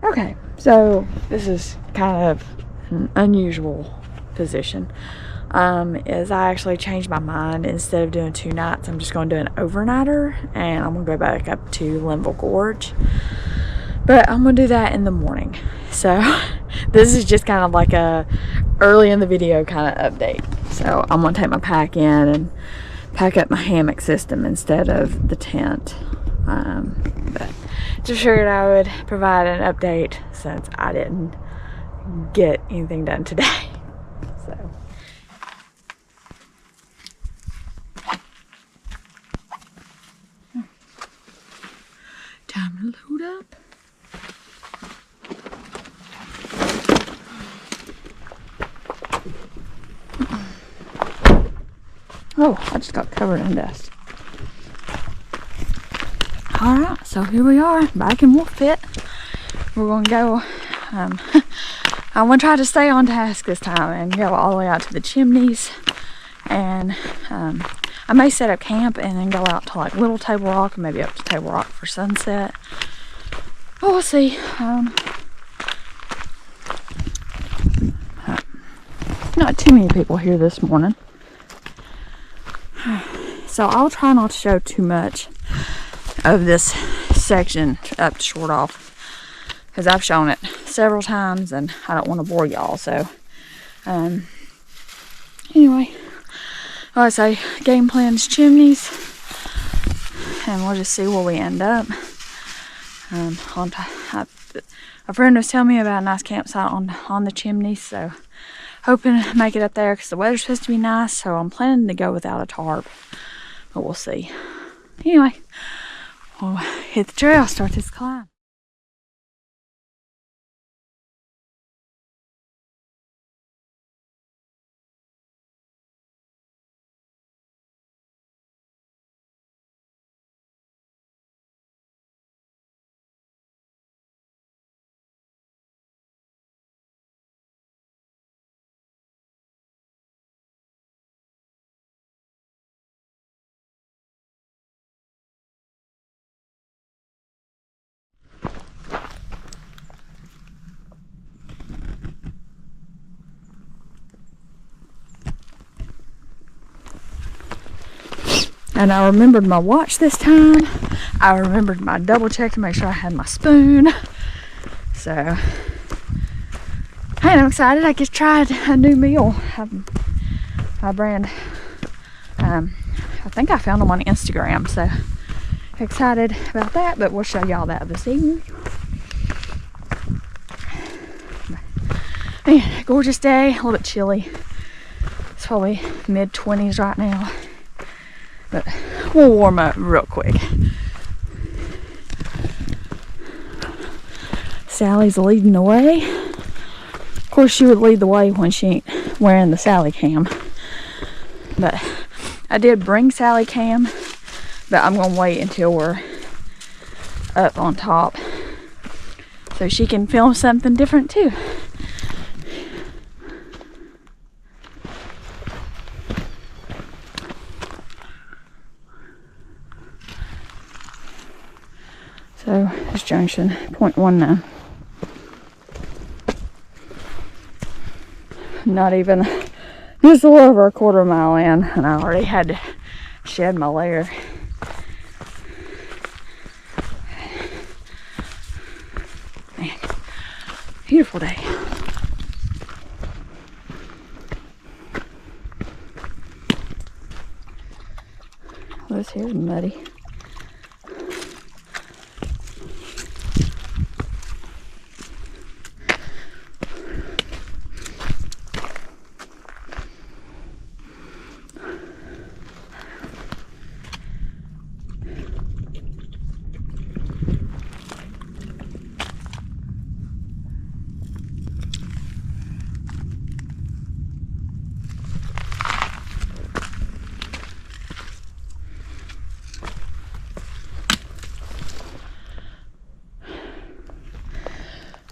Okay, so this is kind of an unusual position. Is I actually changed my mind. Instead of doing 2 nights, I'm just going to do an overnighter, and I'm going to go back up to Linville Gorge. But I'm going to do that in the morning. So this is just kind of like a early in the video kind of update. So I'm going to take my pack in and pack up my hammock system instead of the tent. But just figured I would provide an update since I didn't get anything done today. So time to load up. Oh, I just got covered in dust. Alright, so here we are, back in Wolf Pit. We're going to go, I'm going to try to stay on task this time and go all the way out to the Chimneys. And I may set up camp and then go out to like Little Table Rock and maybe up to Table Rock for sunset. Oh, we'll see. Not too many people here this morning. So I'll try not to show too much of this section up to Short Off, because I've shown it several times and I don't want to bore y'all. So anyway, like I say, game plan is Chimneys, and we'll just see where we end up. A friend was telling me about a nice campsite on the Chimneys, so hoping to make it up there because the weather's supposed to be nice. So I'm planning to go without a tarp, but we'll see. Anyway, we'll hit the trail, start this climb. And I remembered my watch this time. I remembered my double check to make sure I had my spoon. So, hey, I'm excited. I just tried a new meal. My brand, I think I found them on Instagram. So, excited about that. But we'll show y'all that this evening. Man, gorgeous day. A little bit chilly. It's probably mid-20s right now. But we'll warm up real quick. Sally's leading the way. Of course, she would lead the way when she ain't wearing the Sally cam. But I did bring Sally cam, but I'm going to wait until we're up on top so she can film something different too. So this junction, 0.19. Not even, just a little over a quarter mile in, and I already had to shed my layer. Man, beautiful day. This here's muddy.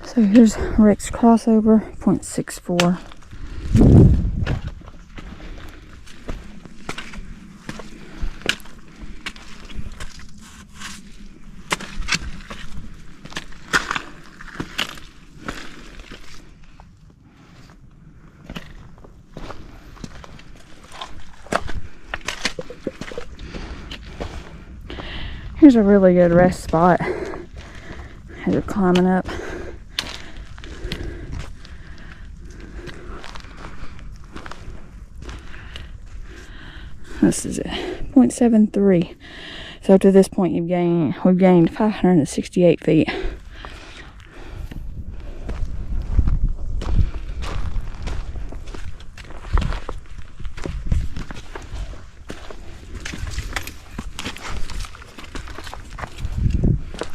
So here's Rick's crossover, 0.64. Here's a really good rest spot as you're climbing up. This is it, 0.73. So up to this point, we've gained 568 feet.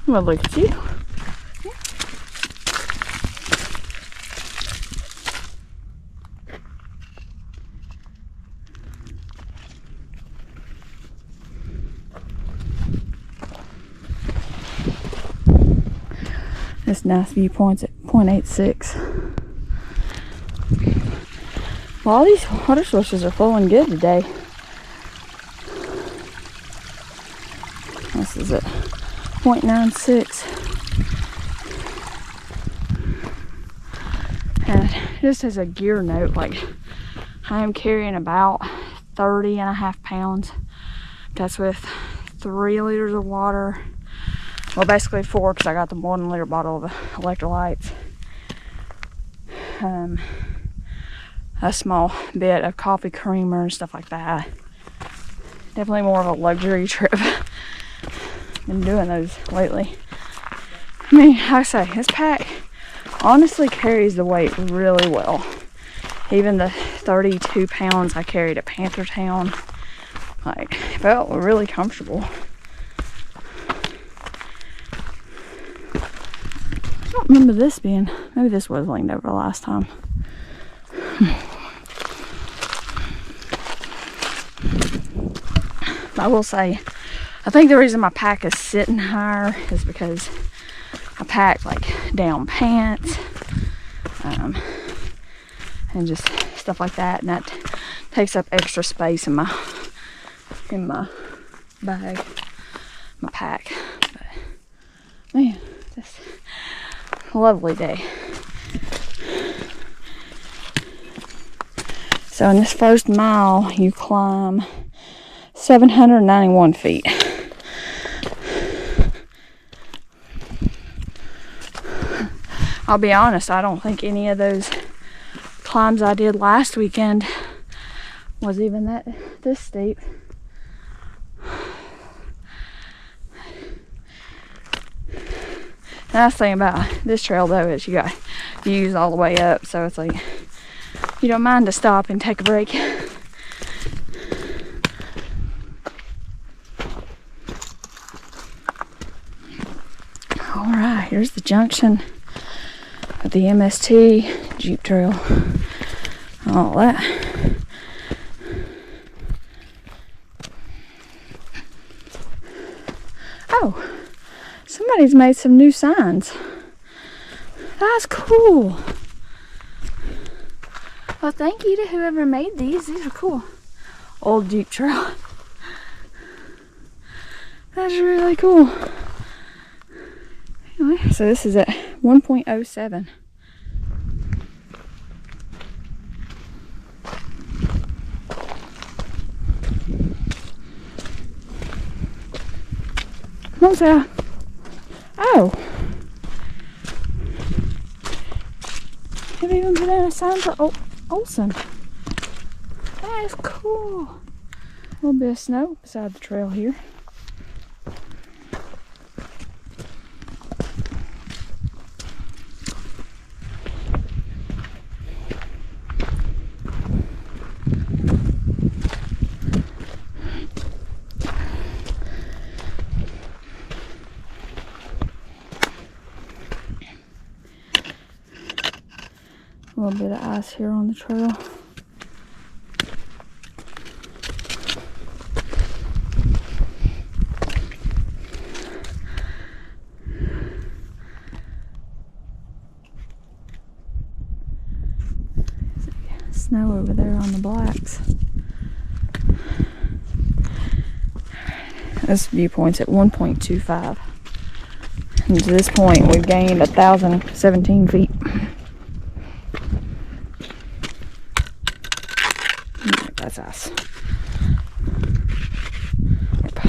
Well, look at you. This nice viewpoint's at 0.86. Well, all these water sources are flowing good today. This is at 0.96. And just as a gear note, like, I am carrying about 30.5 pounds. That's with 3 liters of water. Well, basically 4, because I got the 1 liter bottle of electrolytes. A small bit of coffee creamer and stuff like that. Definitely more of a luxury trip. Been doing those lately. I mean, like I say, this pack honestly carries the weight really well. Even the 32 pounds I carried at Panthertown, like, felt really comfortable. I don't remember this being, maybe this was leaned over last time. I will say, I think the reason my pack is sitting higher is because I pack like down pants and just stuff like that, and that takes up extra space in my bag, my pack. But man, just a lovely day. So in this first mile, you climb 791 feet. I'll be honest, I don't think any of those climbs I did last weekend was even this steep. The nice thing about this trail though is you got views all the way up, so it's like you don't mind to stop and take a break. Alright, here's the junction of the MST, Jeep Trail, all that. Oh, somebody's made some new signs. That's cool. Well, thank you to whoever made these. These are cool. Old Jeep Trail. That's really cool. Anyway, so this is at 1.07. What's that? Oh. Have you even put in a sign for Olson? That is cool. A little bit of snow beside the trail here. A little bit of ice here on the trail. Snow over there on the blacks. This viewpoint's at 1.25. And to this point, we've gained 1,017 feet. That's us. Yep.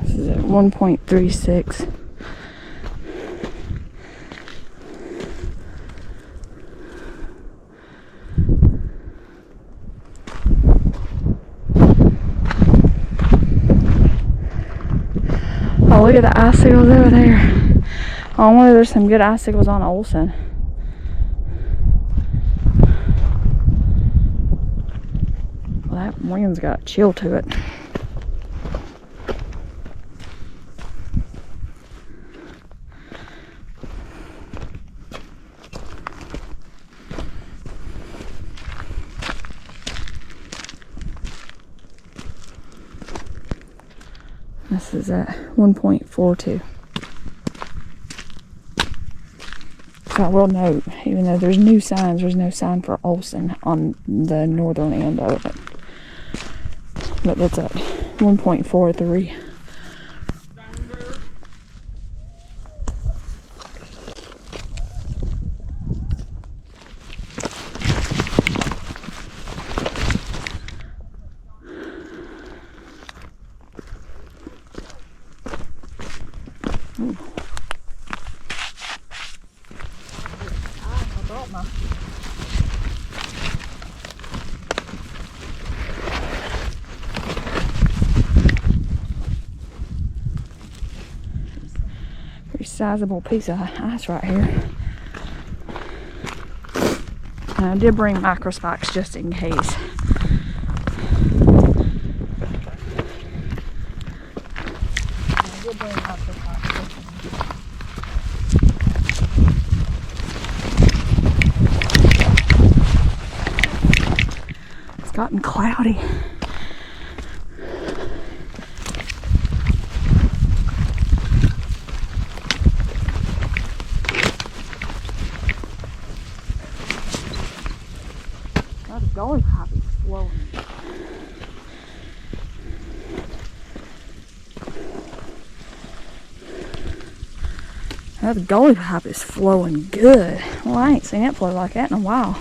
This is at 1.36. Oh, look at the icicles over there. I wonder if there's some good icicles on Olson. Well, that wind's got a chill to it. This is at 1.42. So I will note, even though there's new signs, there's no sign for Olson on the northern end of it. But that's at 1.43. Pretty sizable piece of ice right here. And I did bring microspikes just in case. It's gotten cloudy. The Gully pipe is flowing. The Gully pipe is flowing good. Well, I ain't seen it flow like that in a while.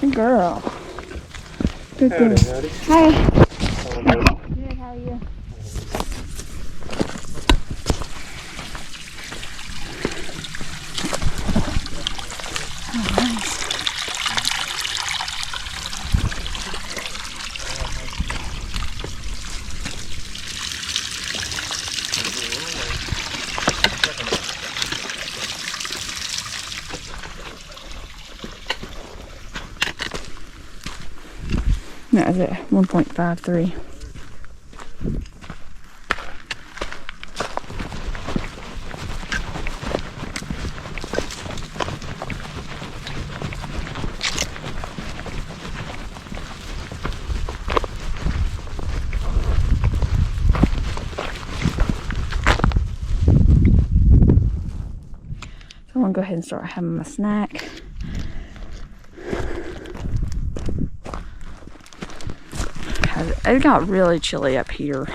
Good girl. Good girl. Hey. Good, how are you? That is at 1.53. So I'm gonna go ahead and start having my snack. It got really chilly up here.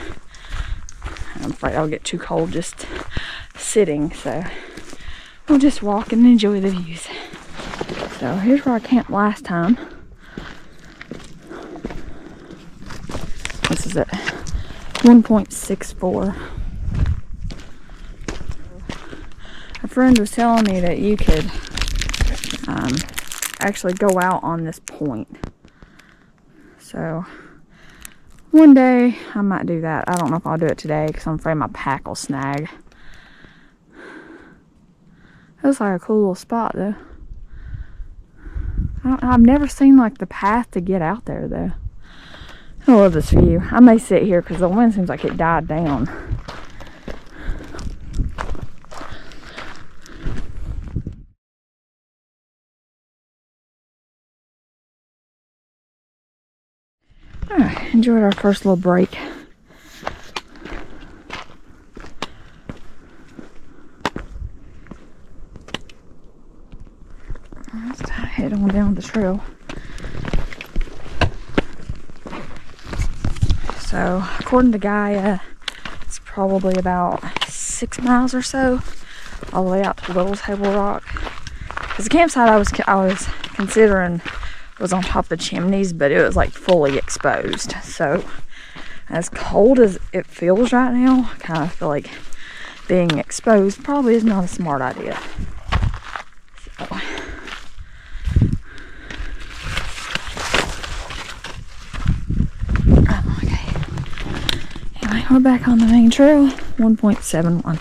I'm afraid I'll get too cold just sitting, so we'll just walk and enjoy the views. So here's where I camped last time. This is at 1.64. A friend was telling me that you could actually go out on this point. So one day I might do that. I don't know if I'll do it today because I'm afraid my pack will snag. It looks like a cool little spot though. I've never seen like the path to get out there though. I love this view. I may sit here because the wind seems like it died down. Alright, enjoyed our first little break. Let's head on down the trail. So according to Gaia, it's probably about 6 miles or so all the way out to Little Table Rock. Because the campsite I was considering was on top of the Chimneys, but it was like fully exposed. So as cold as it feels right now, I kind of feel like being exposed probably is not a smart idea. So. Oh, okay. Anyway, we're back on the main trail, 1.71.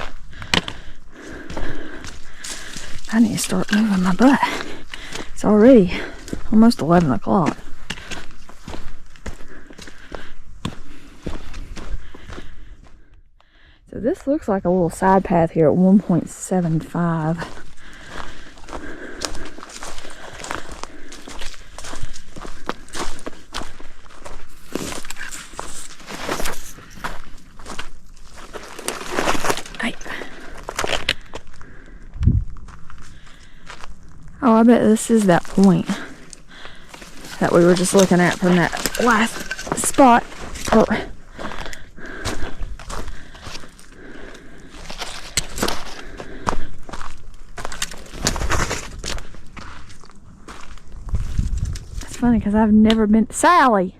I need to start moving my butt. It's already almost 11 o'clock. So this looks like a little side path here at 1.75. Oh, I bet this is that point that we were just looking at from that last spot. Oh. It's funny because I've never been to Sally.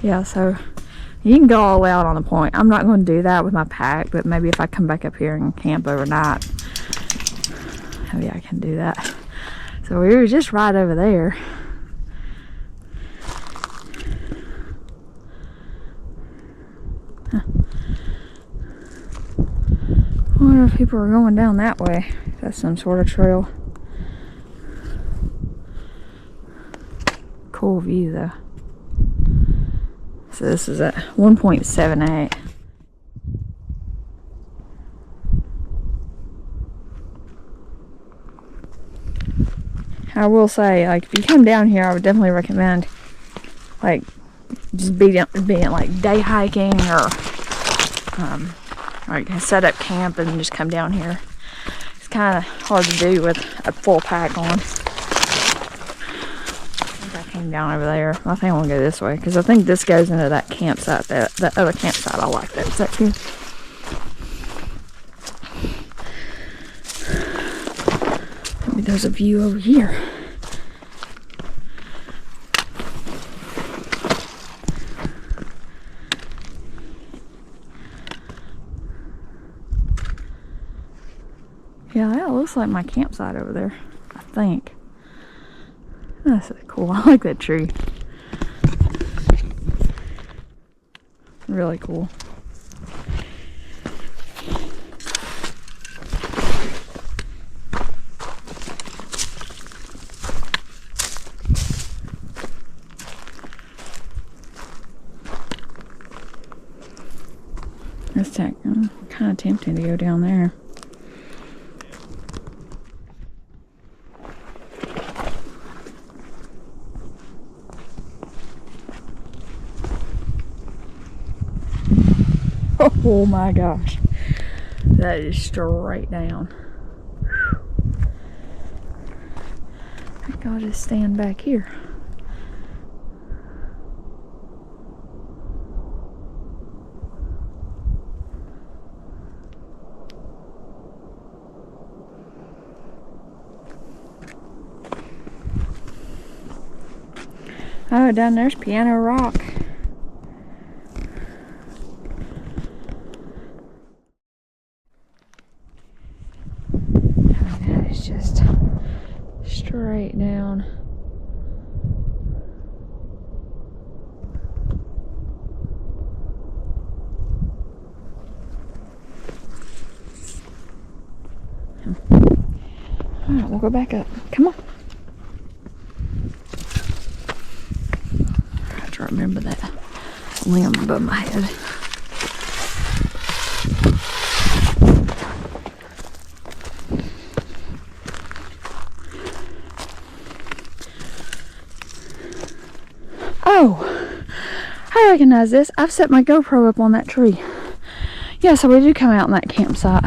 Yeah, so you can go all the way out on the point. I'm not going to do that with my pack, but maybe if I come back up here and camp overnight, maybe I can do that. So we were just right over there. Huh. I wonder if people are going down that way. That's some sort of trail. Cool view though. So this is at 1.78. I will say, like, if you come down here, I would definitely recommend, like, just being like day hiking or like set up camp and just come down here. It's kind of hard to do with a full pack on. Came down over there. I think I want to go this way because I think this goes into that campsite. That other campsite, I like that. Is that good? Maybe there's a view over here. Yeah, that looks like my campsite over there, I think. That's cool. I like that tree. Really cool. It's kind of tempting to go down there. Oh my gosh, that is straight down. I think I'll just stand back here. Oh, down there's Piano Rock. Just straight down. Alright, we'll go back up. Come on. I have to remember that limb above my head. Oh, I recognize this. I've set my GoPro up on that tree. Yeah, so we do come out in that campsite.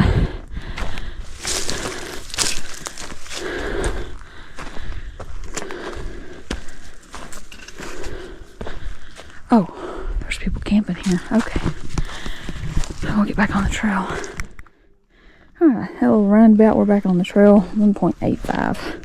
Oh, there's people camping here. Okay. We'll get back on the trail. Alright, that little roundabout, we're back on the trail. 1.85.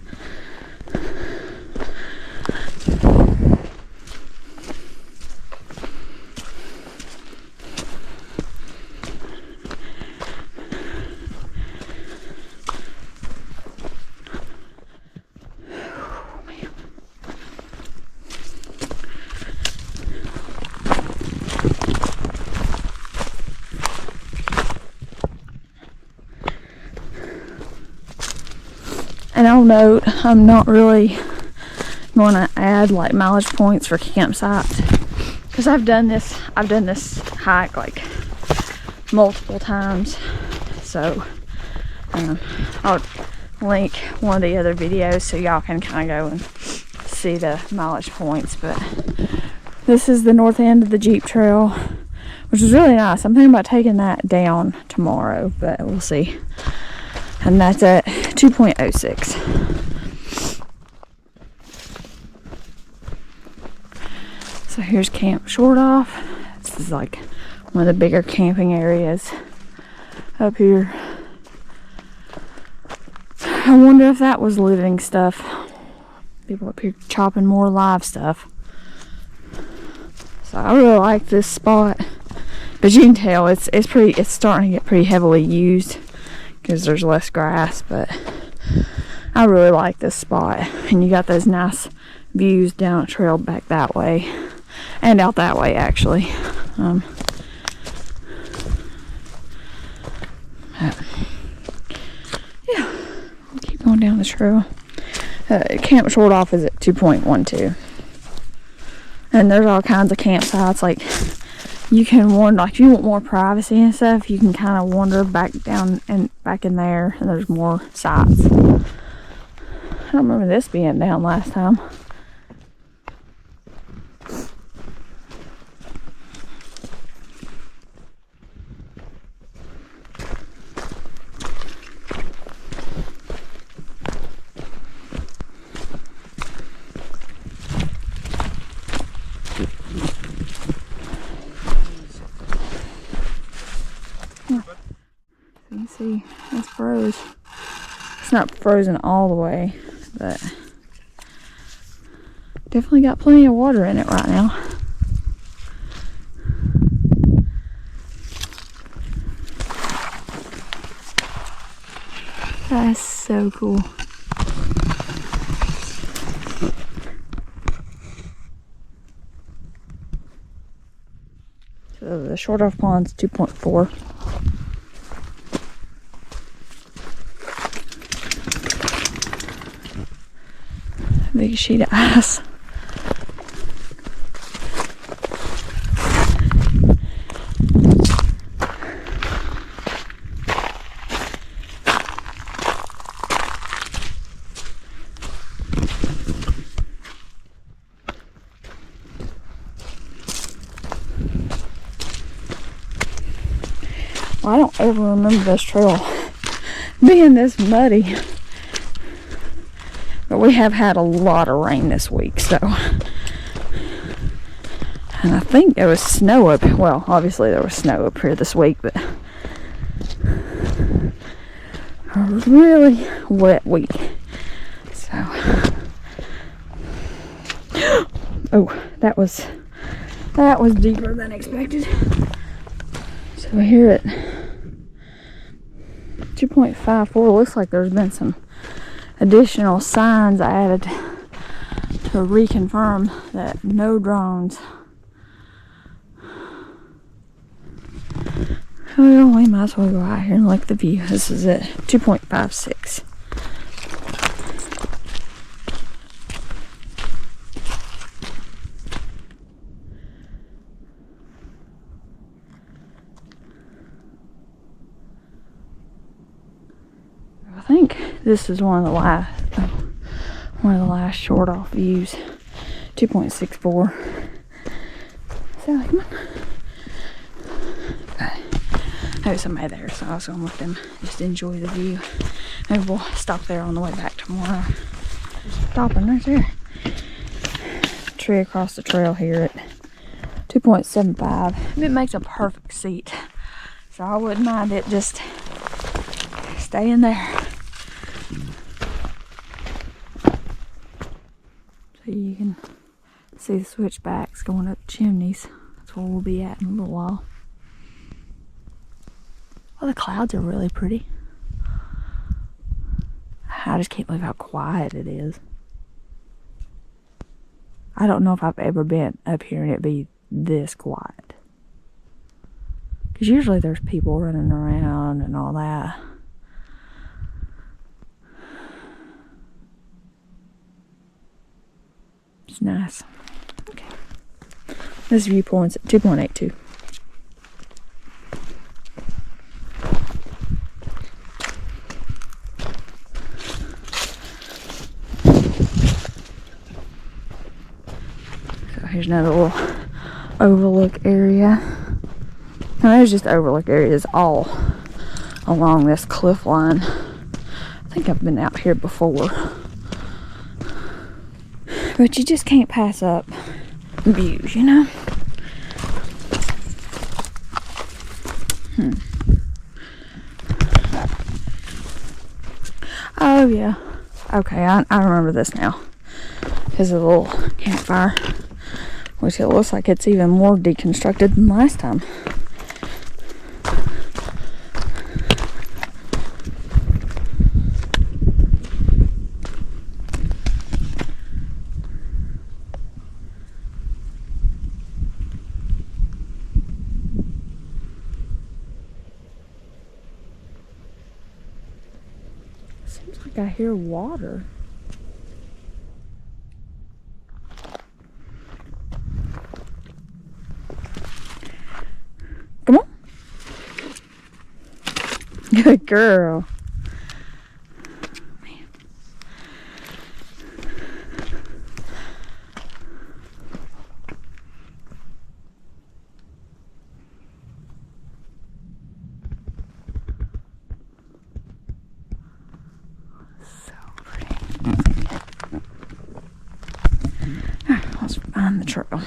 And I'll note, I'm not really going to add like mileage points for campsites, because I've done this hike like multiple times. So I'll link one of the other videos so y'all can kind of go and see the mileage points. But this is the north end of the Jeep Trail, which is really nice. I'm thinking about taking that down tomorrow, but we'll see. And that's at 2.06. So here's Camp Short Off. This is like one of the bigger camping areas up here. I wonder if that was living stuff. People up here chopping more live stuff. So I really like this spot. But you can tell it's starting to get pretty heavily used, because there's less grass. But I really like this spot, and you got those nice views down a trail back that way and out that way actually. Yeah, we'll keep going down the trail. Camp Short Off is at 2.12, and there's all kinds of campsites. Like, you can wander, like if you want more privacy and stuff, you can kind of wander back down and back in there, and there's more sites. I don't remember this being down last time. You see, it's froze. It's not frozen all the way, but definitely got plenty of water in it right now. That's so cool. So the Short Off Pond's 2.4. Big sheet of ice. Well, I don't ever remember this trail being this muddy. But we have had a lot of rain this week, so. And I think there was snow up, well, obviously there was snow up here this week, but a really wet week. So. Oh, that was deeper than expected. So we're here at 2.54. Looks like there's been some additional signs added to reconfirm that no drones. Well, we might as well go out here and look at the view. This is at 2.56. I think this is one of the last short off views. 2.64. Sally, come on. There's somebody there, so I was going to let them just enjoy the view. Maybe we'll stop there on the way back tomorrow. Stopping right there. Tree across the trail here at 2.75. It makes a perfect seat, so I wouldn't mind it just staying there. So you can see the switchbacks going up Chimneys. That's where we'll be at in a little while. Well, the clouds are really pretty. I just can't believe how quiet it is. I don't know if I've ever been up here and it be this quiet. Because usually there's people running around and all that. It's nice. Okay. This viewpoint's at 2.82. Here's another little overlook area. And there's just overlook areas all along this cliff line. I think I've been out here before. But you just can't pass up views, you know? Oh yeah. Okay, I remember this now. There's a little campfire. Which it looks like it's even more deconstructed than last time. Seems like I hear water. Come on. Good girl. Man. So pretty. Alright, let's find the trail.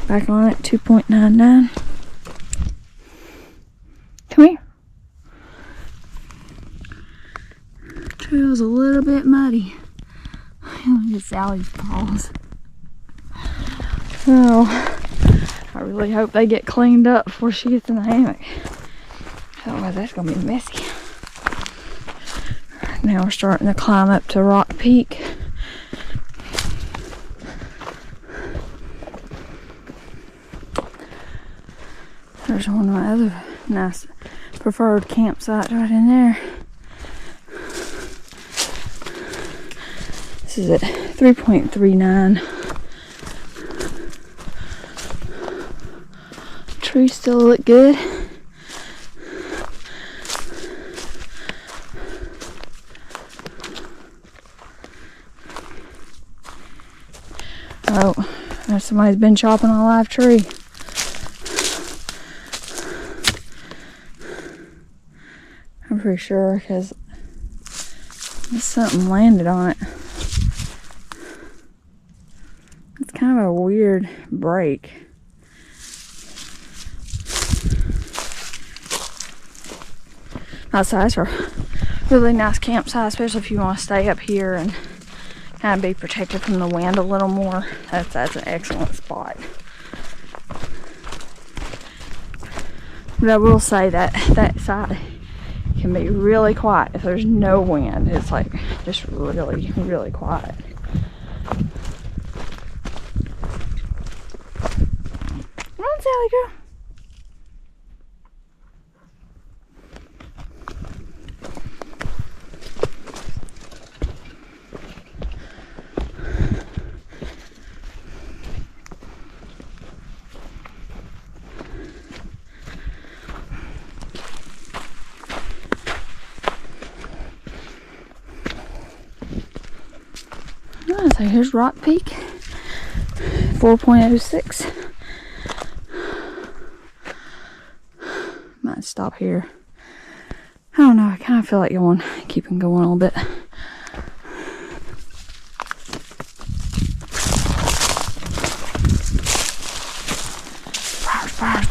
Back on it, 2.99. Come here. Trail's a little bit muddy. Look at Sally's paws. So, I really hope they get cleaned up before she gets in the hammock. Otherwise, that's gonna be messy. Now we're starting to climb up to Rock Peak. There's one of my other nice preferred campsites right in there. This is at 3.39. Trees still look good. Oh, somebody's been chopping a live tree. I'm pretty sure because something landed on it. It's kind of a weird break. Outside's a really nice campsite, especially if you want to stay up here and kind of be protected from the wind a little more. That's an excellent spot. But I will say that side can be really quiet if there's no wind. It's like just really, really quiet. Come on, Sally girl. So here's Rock Peak. 4.06. Might stop here. I don't know, I kind of feel like keeping going a little bit.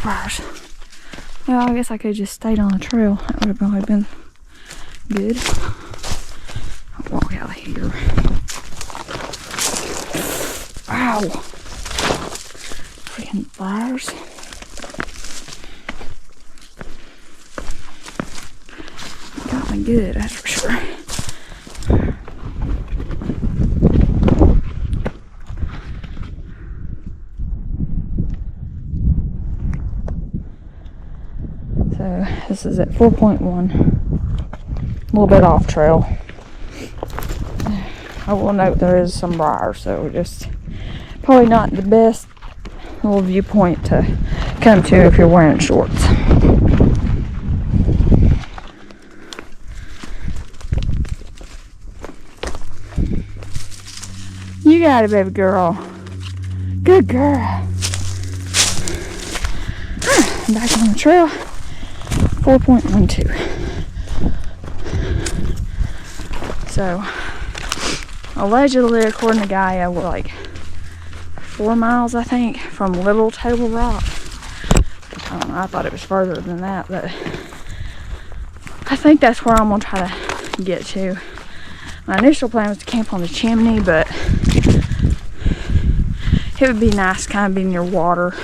Bars. Well, I guess I could have just stayed on the trail. That would have probably been good. I'll walk out of here. Ow! Freaking bars. Got me good, that's for sure. So this is at 4.1, a little bit off trail. I will note there is some briars, so just probably not the best little viewpoint to come to if you're wearing shorts. You got it, baby girl. Good girl. Back on the trail. 4.12. So, allegedly, according to Gaia, we're like 4 miles, I think, from Little Table Rock. I don't know, I thought it was further than that, but I think that's where I'm gonna try to get to. My initial plan was to camp on the chimney, but it would be nice to kind of be near water.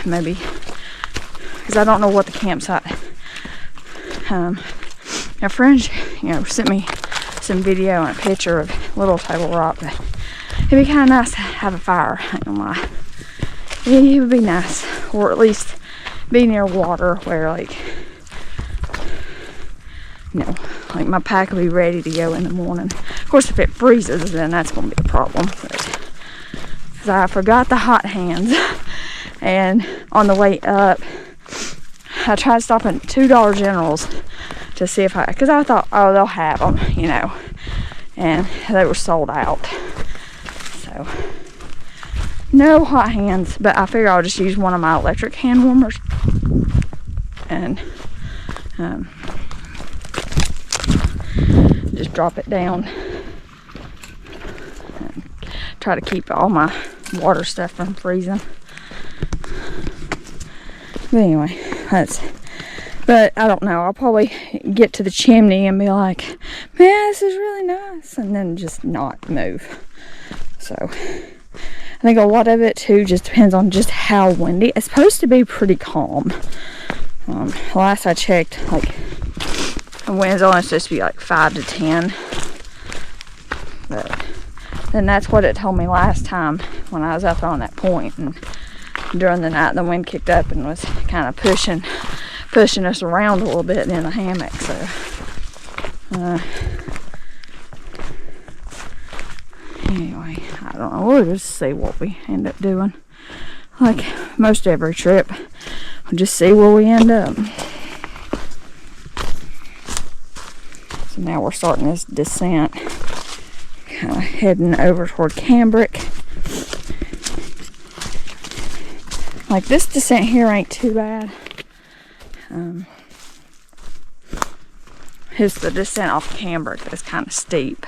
Maybe, because I don't know what the campsite. My friend, sent me some video and a picture of Little Table Rock, but it'd be kind of nice to have a fire. I ain't gonna lie. It would be nice, or at least be near water where, like my pack will be ready to go in the morning. Of course, if it freezes, then that's gonna be a problem. Because I forgot the hot hands. And on the way up, I tried to stop at $2 Generals to see if because I thought, oh, they'll have them, and they were sold out. So, no hot hands, but I figure I'll just use one of my electric hand warmers and just drop it down and try to keep all my water stuff from freezing. But anyway, but I don't know, I'll probably get to the chimney and be like, man, this is really nice, and then just not move. So I think a lot of it too just depends on just how windy. It's supposed to be pretty calm. Last I checked, like, the wind's only supposed to be like 5 to 10, but then that's what it told me last time when I was up on that point. And during the night, the wind kicked up and was kind of pushing us around a little bit in the hammock. So, anyway, I don't know. We'll just see what we end up doing. Like most every trip, we'll just see where we end up. So now we're starting this descent, kind of heading over toward Cambric. Like, this descent here ain't too bad. It's the descent off Cambric that's kind of steep.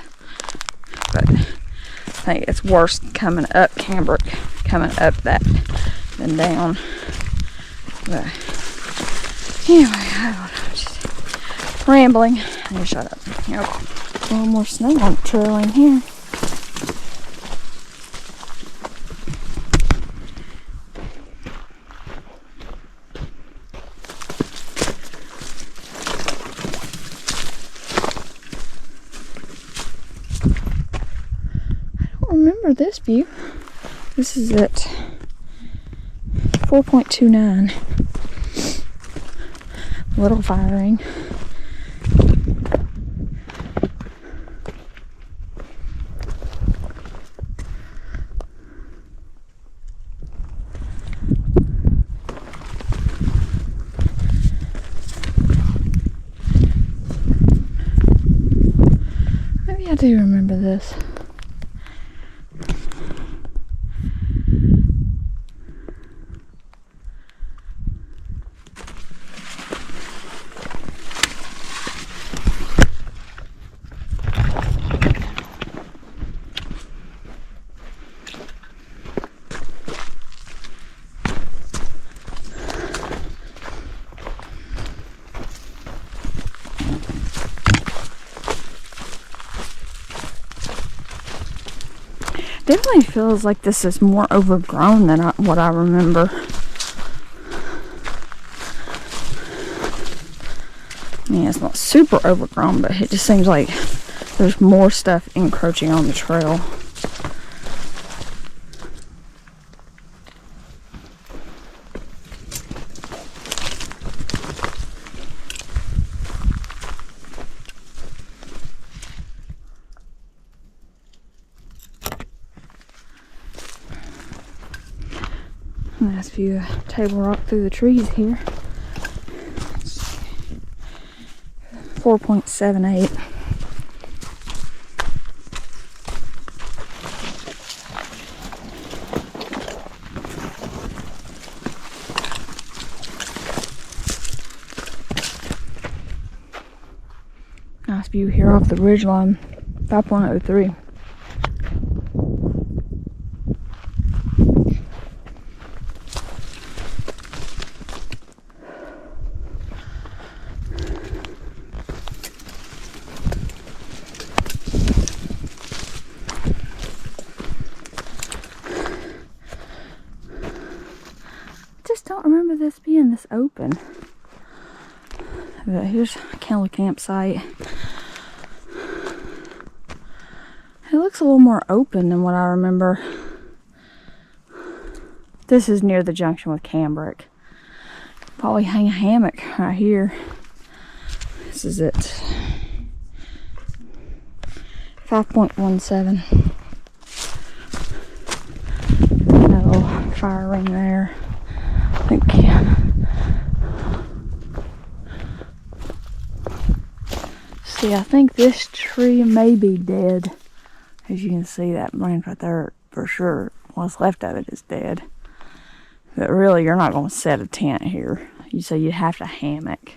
But I think it's worse coming up Cambric, coming up that than down. But anyway, I don't know, just rambling. I need to shut up. Here we go. A little more snow on the trail in here. Remember this view. This is at 4.29. Little firing. Maybe I do remember this. definitely feels like this is more overgrown than what I remember. I mean, it's not super overgrown, but it just seems like there's more stuff encroaching on the trail. Nice view of Table Rock through the trees here. 4.78. Nice view here off the ridgeline. 5.03. Don't remember this being this open. But here's a Gully campsite. It looks a little more open than what I remember. This is near the junction with Cambric. Probably hang a hammock right here. This is it. 5.17. That little fire ring there. I think. See, I think this tree may be dead. As you can see, that branch right there, for sure, what's left of it is dead. But really, you're not going to set a tent here. So you have to hammock.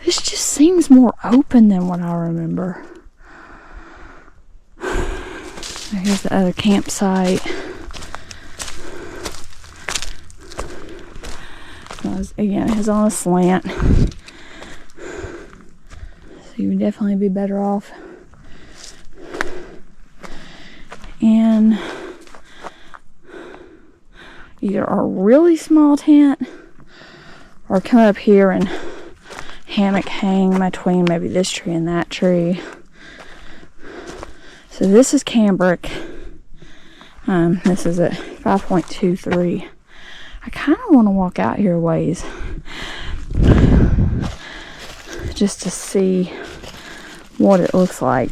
This just seems more open than what I remember. Here's the other campsite. Again, it's on a slant. So you would definitely be better off. And either a really small tent or come up here and hammock hang between maybe this tree and that tree. So this is Cambric. This is at 5.23. I kind of want to walk out here a ways just to see what it looks like.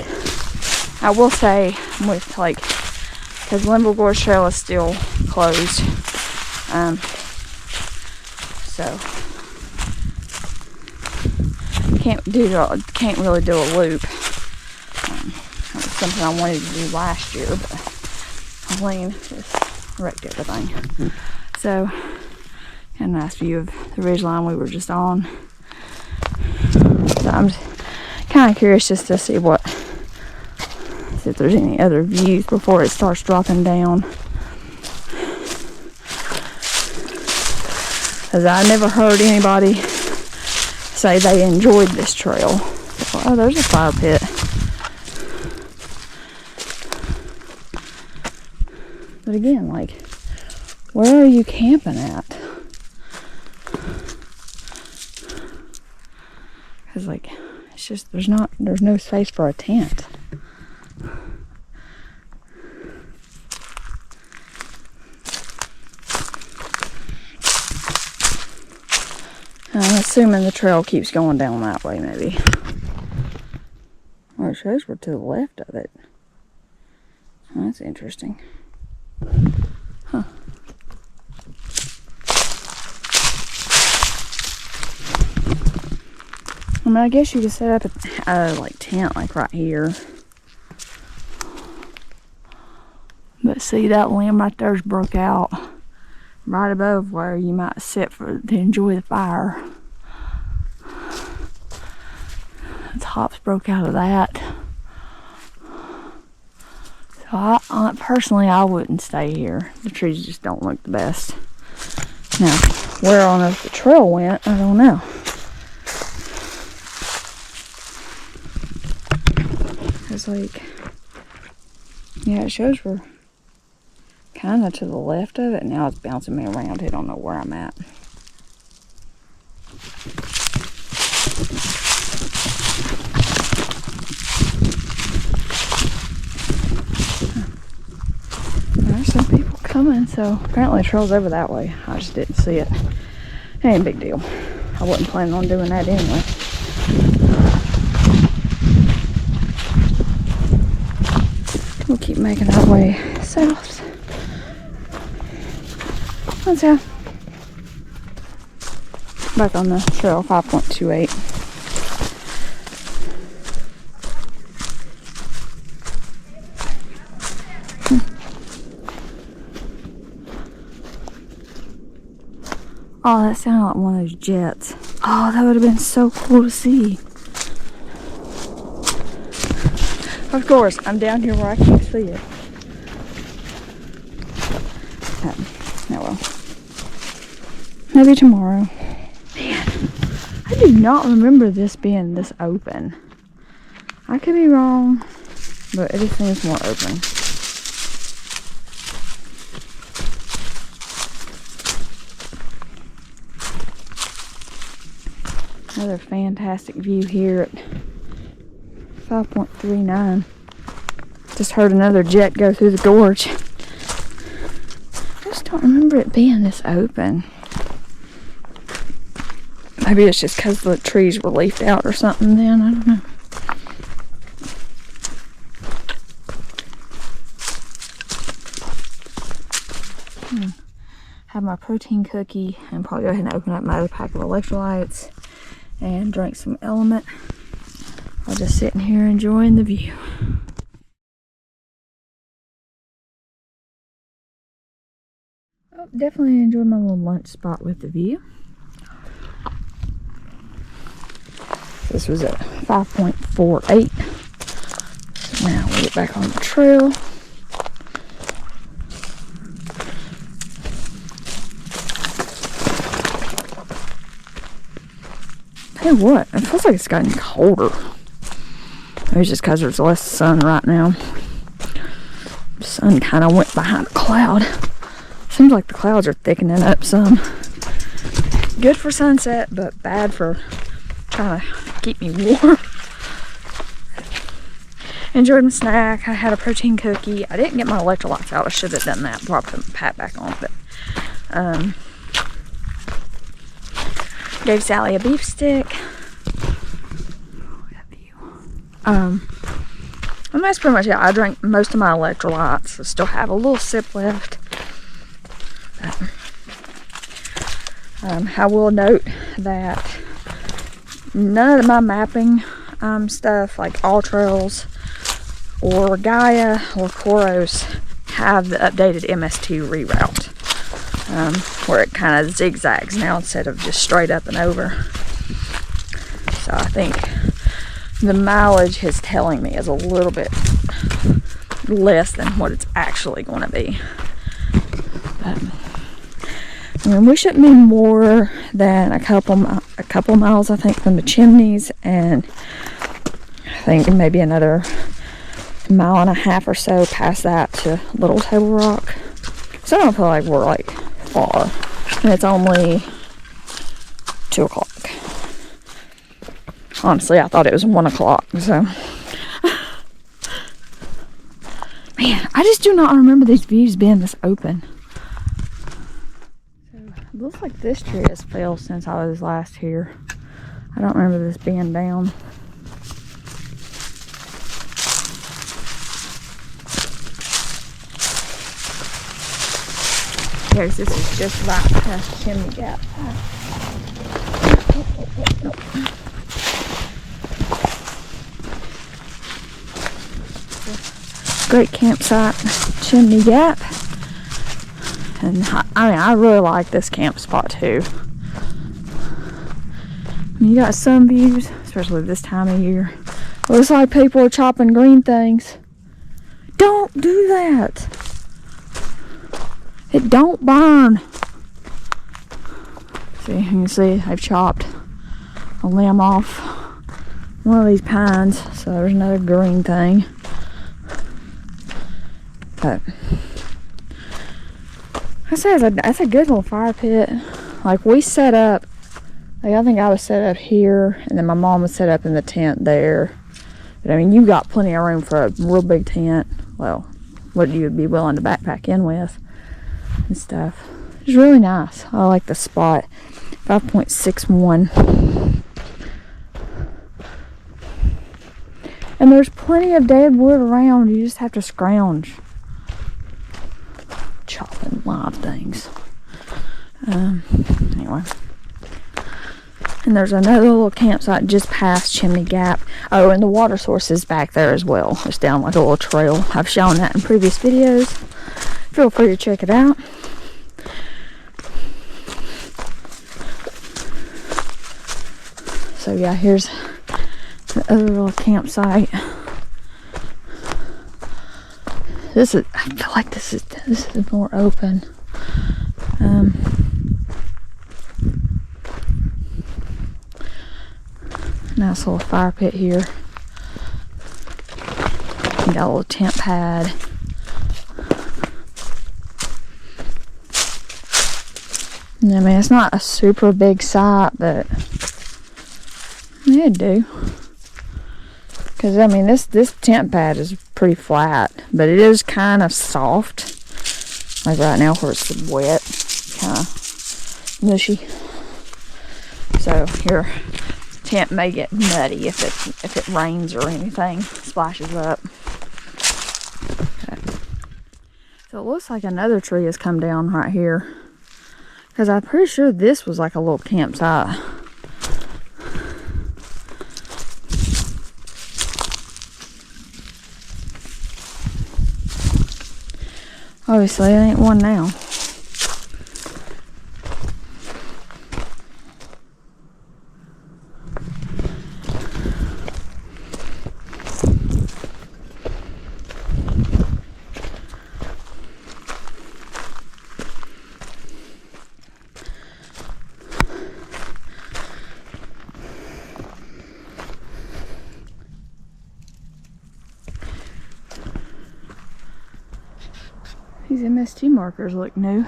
I will say, with like, because Linville Gorge Trail is still closed, so can't really do a loop. That was something I wanted to do last year, but Lane just wrecked everything. So, got a nice view of the ridgeline we were just on. So I'm kind of curious just to see if there's any other views before it starts dropping down. Because I never heard anybody say they enjoyed this trail. Oh, there's a fire pit. But again, like, where are you camping at? Because, like, it's just, there's no space for a tent. I'm assuming the trail keeps going down that way, maybe. Or it shows we're to the left of it. Oh, that's interesting. Huh. I mean, I guess you could set up a like tent like right here. But see, that limb right there's broke out right above where you might sit to enjoy the fire. It's tops broke out of that. So personally, I wouldn't stay here. The trees just don't look the best. Now, where on earth the trail went, I don't know. It's like, yeah, it shows we're kind of to the left of it. Now it's bouncing me around. I don't know where I'm at. There's some people coming, so apparently the trail's over that way. I just didn't see it. It ain't a big deal. I wasn't planning on doing that anyway. We'll keep making our way south. Let's go. Back on the trail, 5.28. Oh, that sounded like one of those jets. Oh, that would have been so cool to see. Of course, I'm down here where I can't see it. Oh well. Maybe tomorrow. Man, I do not remember this being this open. I could be wrong, but it just seems more open. Another fantastic view here at 5.39. Just heard another jet go through the gorge. I just don't remember it being this open. Maybe it's just because the trees were leafed out or something then. I don't know. Have my protein cookie and probably go ahead and open up my other pack of electrolytes and drink some Element. I'll just sitting here enjoying the view. Oh, definitely enjoyed my little lunch spot with the view. This was at 5.48. Now we'll get back on the trail. Hey, what? It feels like it's gotten colder. Maybe just because there's less sun right now. The sun kind of went behind a cloud. Seems like the clouds are thickening up some. Good for sunset, but bad for trying to keep me warm. Enjoyed my snack. I had a protein cookie. I didn't get my electrolytes out. I should have done that before I put my pat back on. But gave Sally a beef stick. And that's pretty much it. I drank most of my electrolytes. I still have a little sip left. I will note that none of my mapping stuff, like All Trails or Gaia or Koros, have the updated MST reroute, where it kind of zigzags now instead of just straight up and over. So I think the mileage his telling me is a little bit less than what it's actually going to be. But, I mean, we shouldn't be more than a couple miles, I think, from the Chimneys, and I think maybe another mile and a half or so past that to Little Table Rock. So I don't feel like we're like far, and it's only 2 o'clock. Honestly, I thought it was 1 o'clock, so. Man, I just do not remember these views being this open. So, it looks like this tree has fell since I was last here. I don't remember this being down. Yes, this is just right past Chimney Gap. Great campsite, Chimney Gap. And I really like this camp spot too. I mean, you got some views, especially this time of year. Looks like people are chopping green things. Don't do that. It don't burn. See, you can see I've chopped a limb off one of these pines, so there's another green thing. But I say that's a good little fire pit. Like, we set up, like, I think I was set up here, and then my mom was set up in the tent there. But I mean, you got plenty of room for a real big tent. Well, what you would be willing to backpack in with and stuff. It's really nice. I like the spot. 5.61. And there's plenty of dead wood around. You just have to scrounge. Chopping live things. Anyway. And there's another little campsite just past Chimney Gap. Oh, and the water source is back there as well. It's down like a little trail. I've shown that in previous videos. Feel free to check it out. So yeah, here's the other little campsite. I feel like this is more open. Nice little fire pit here. You got a little tent pad. I mean, it's not a super big site, but it'd do. Because, I mean, this tent pad is pretty flat, but it is kind of soft. Like right now where it's wet, kind of mushy. So your tent may get muddy if it rains or anything splashes up. Okay. So it looks like another tree has come down right here. Because I'm pretty sure this was like a little campsite. Obviously, it ain't one now. These MST markers look new.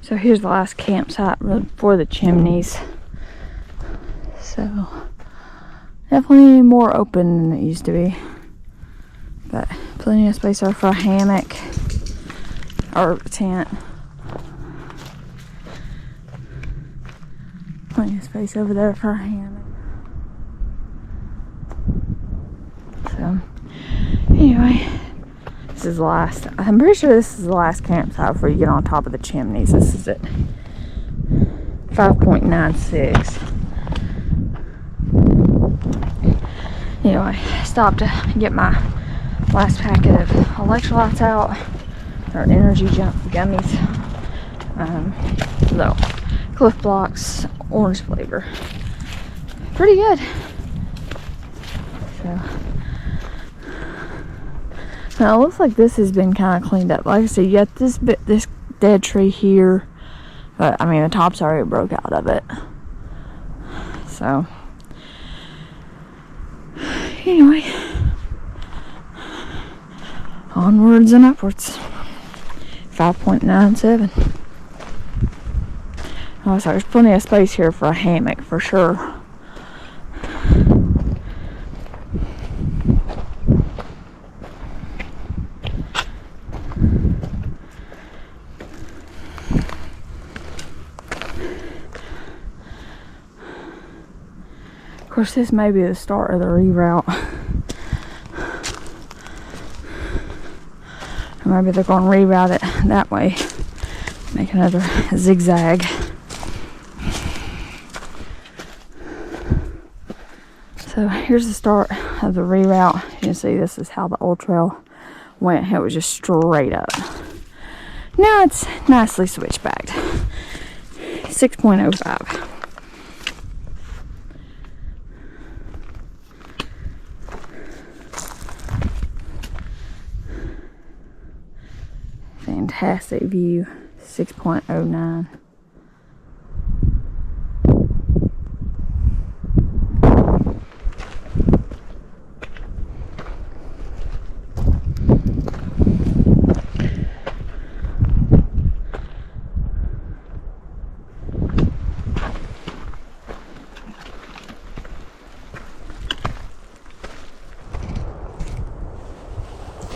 So here's the last campsite for the Chimneys. So definitely more open than it used to be. But plenty of space there for a hammock or a tent. Plenty of space over there for a hammock. So, anyway, this is the last. I'm pretty sure this is the last campsite before you get on top of the Chimneys. This is it. 5.96. Anyway, stopped to get my last packet of electrolytes out, or energy jump gummies. So, Cliff Blocks, orange flavor. Pretty good. So now it looks like this has been kind of cleaned up. Like I said, you got this dead tree here, but I mean the top's already broke out of it. So anyway, onwards and upwards. 5.97. Oh, so there's plenty of space here for a hammock for sure. Of course, this may be the start of the reroute. Or maybe they're going to reroute it that way. Make another zigzag. So here's the start of the reroute. You can see this is how the old trail went. It was just straight up. Now it's nicely switchbacked. 6.05. Fantastic view. 6.09.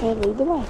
Okay, lead the way.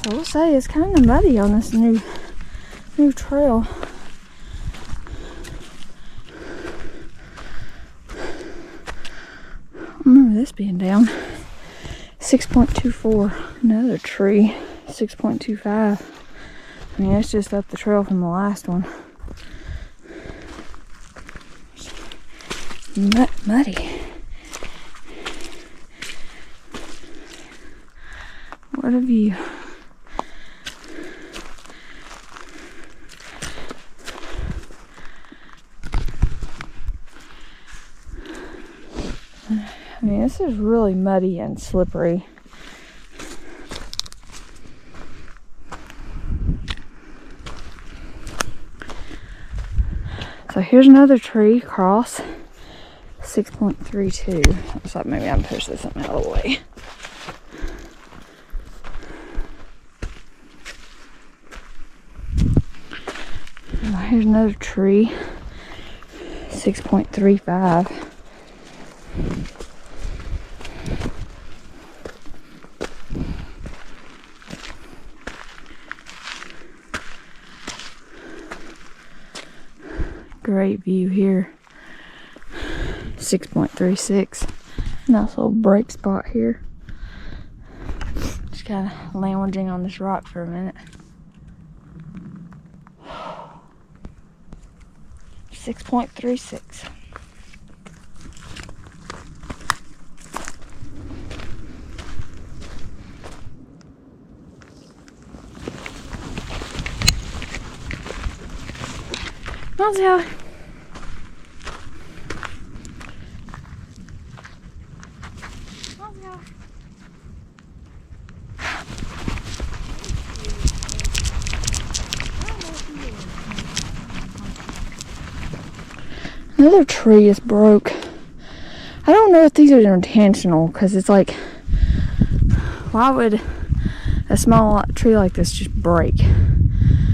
I will say it's kind of muddy on this new trail. I remember this being down. 6.24. Another tree. 6.25. I mean, it's just up the trail from the last one. Muddy. What a view. I mean, this is really muddy and slippery. So here's another tree across. 6.32. Looks like maybe I'm pushing something out of the way. Here's another tree. 6.35. Great view here. 6.36. Nice little break spot here. Just kind of lounging on this rock for a minute. 6.36. How's it? Another tree is broke. I don't know if these are intentional, because it's like, why would a small tree like this just break? I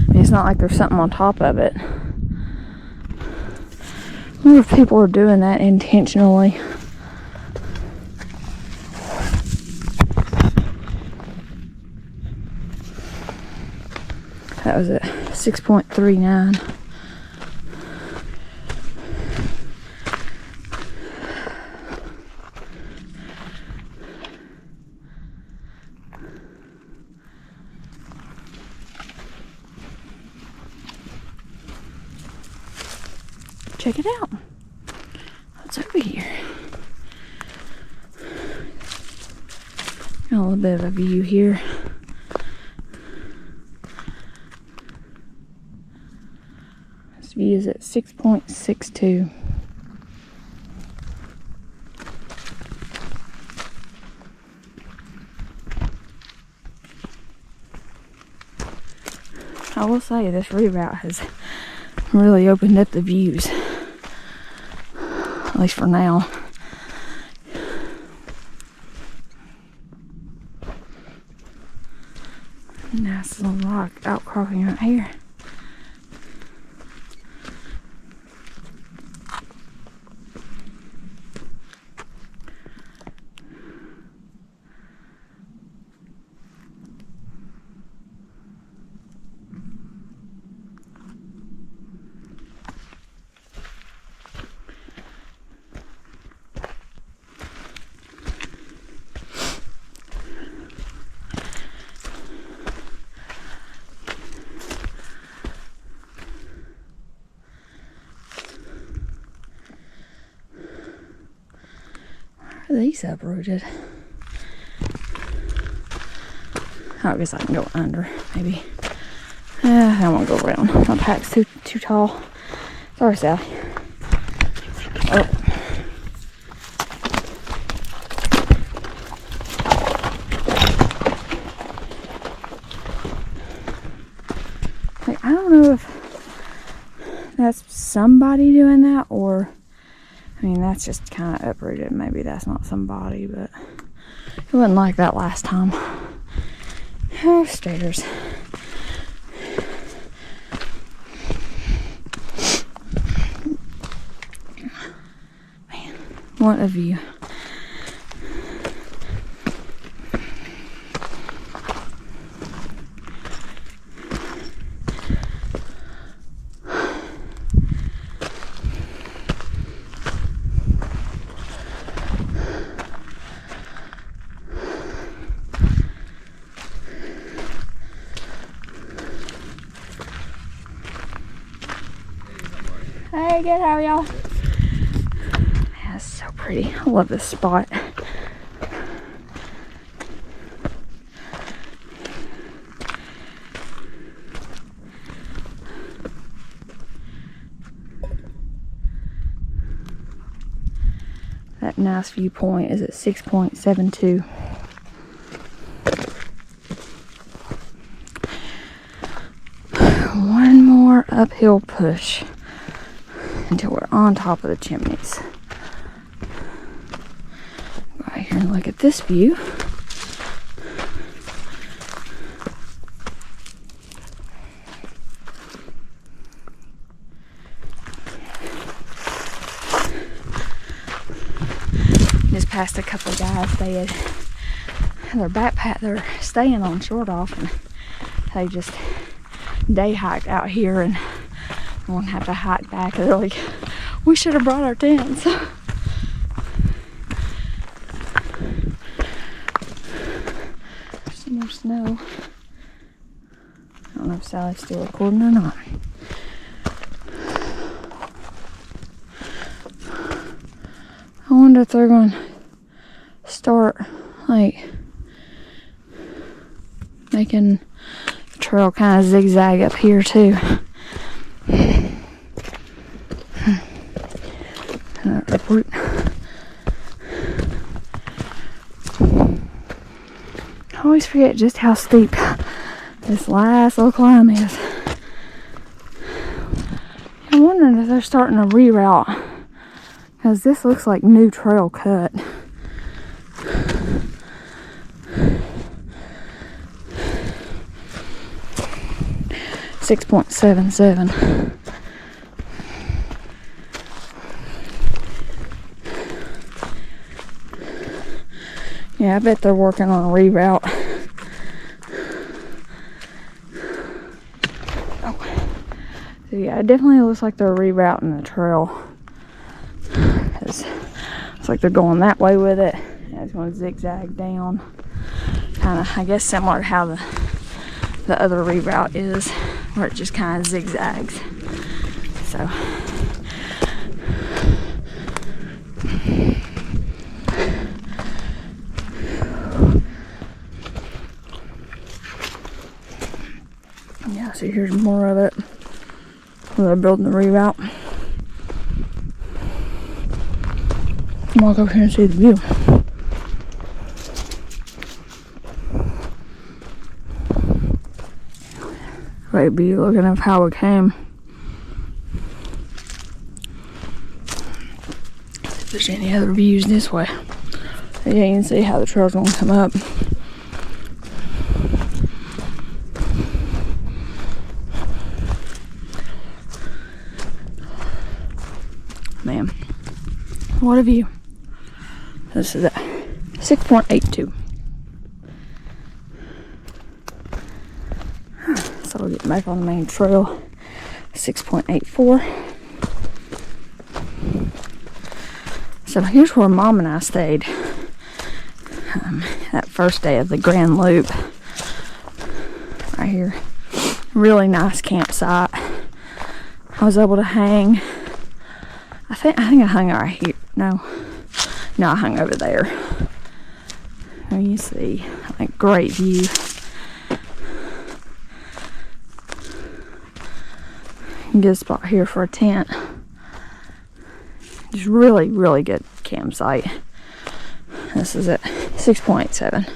mean, it's not like there's something on top of it. I wonder if people are doing that intentionally. That was at 6.39. Check it out. What's over here? Got a little bit of a view here. This view is at 6.62. I will say this reroute has really opened up the views, at least for now. Nice little rock outcropping right here. Are these uprooted? I guess I can go under, maybe. I won't go around. My pack's too tall. Sorry, Sally. Oh. Like, I don't know if that's somebody doing that, or I mean, that's just kind of uprooted. Maybe that's not somebody, but it wasn't like that last time. Oh, stairs. Man, what a view. Hey, good, how are y'all? Yeah, it's so pretty. I love this spot. That nice viewpoint is at 6.72. One more uphill push until we're on top of the chimneys. Go out here and look at this view. Just passed a couple of guys. They had their backpack. They're staying on Short Off, and they just day hiked out here and won't have to hike back. They're like, we should have brought our tents. Some more snow. I don't know if Sally's still recording or not. I wonder if they're going to start like making the trail kind of zigzag up here too. Uproot. I always forget just how steep this last little climb is. I'm wondering if they're starting to reroute, because this looks like new trail cut. .77. Yeah, I bet they're working on a reroute. Oh. So yeah, it definitely looks like they're rerouting the trail. It's like they're going that way with it. Yeah, it's going to zigzag down. Kind of, I guess, similar to how the other reroute is, where it just kind of zigzags. So. Yeah, so here's more of it. Where they're building the reroute. Walk over here and see the view. Great view looking at how we came. If there's any other views this way. Yeah, you can see how the trail's gonna come up. Man, what a view. This is at 6.82. So we'll get back on the main trail. 6.84. So here's where Mom and I stayed that first day of the Grand Loop. Right here. Really nice campsite. I was able to hang. I think I hung right here. No, I hung over there. And you see, like, great view. Good spot here for a tent. Just really, really good campsite. This is at 6.7.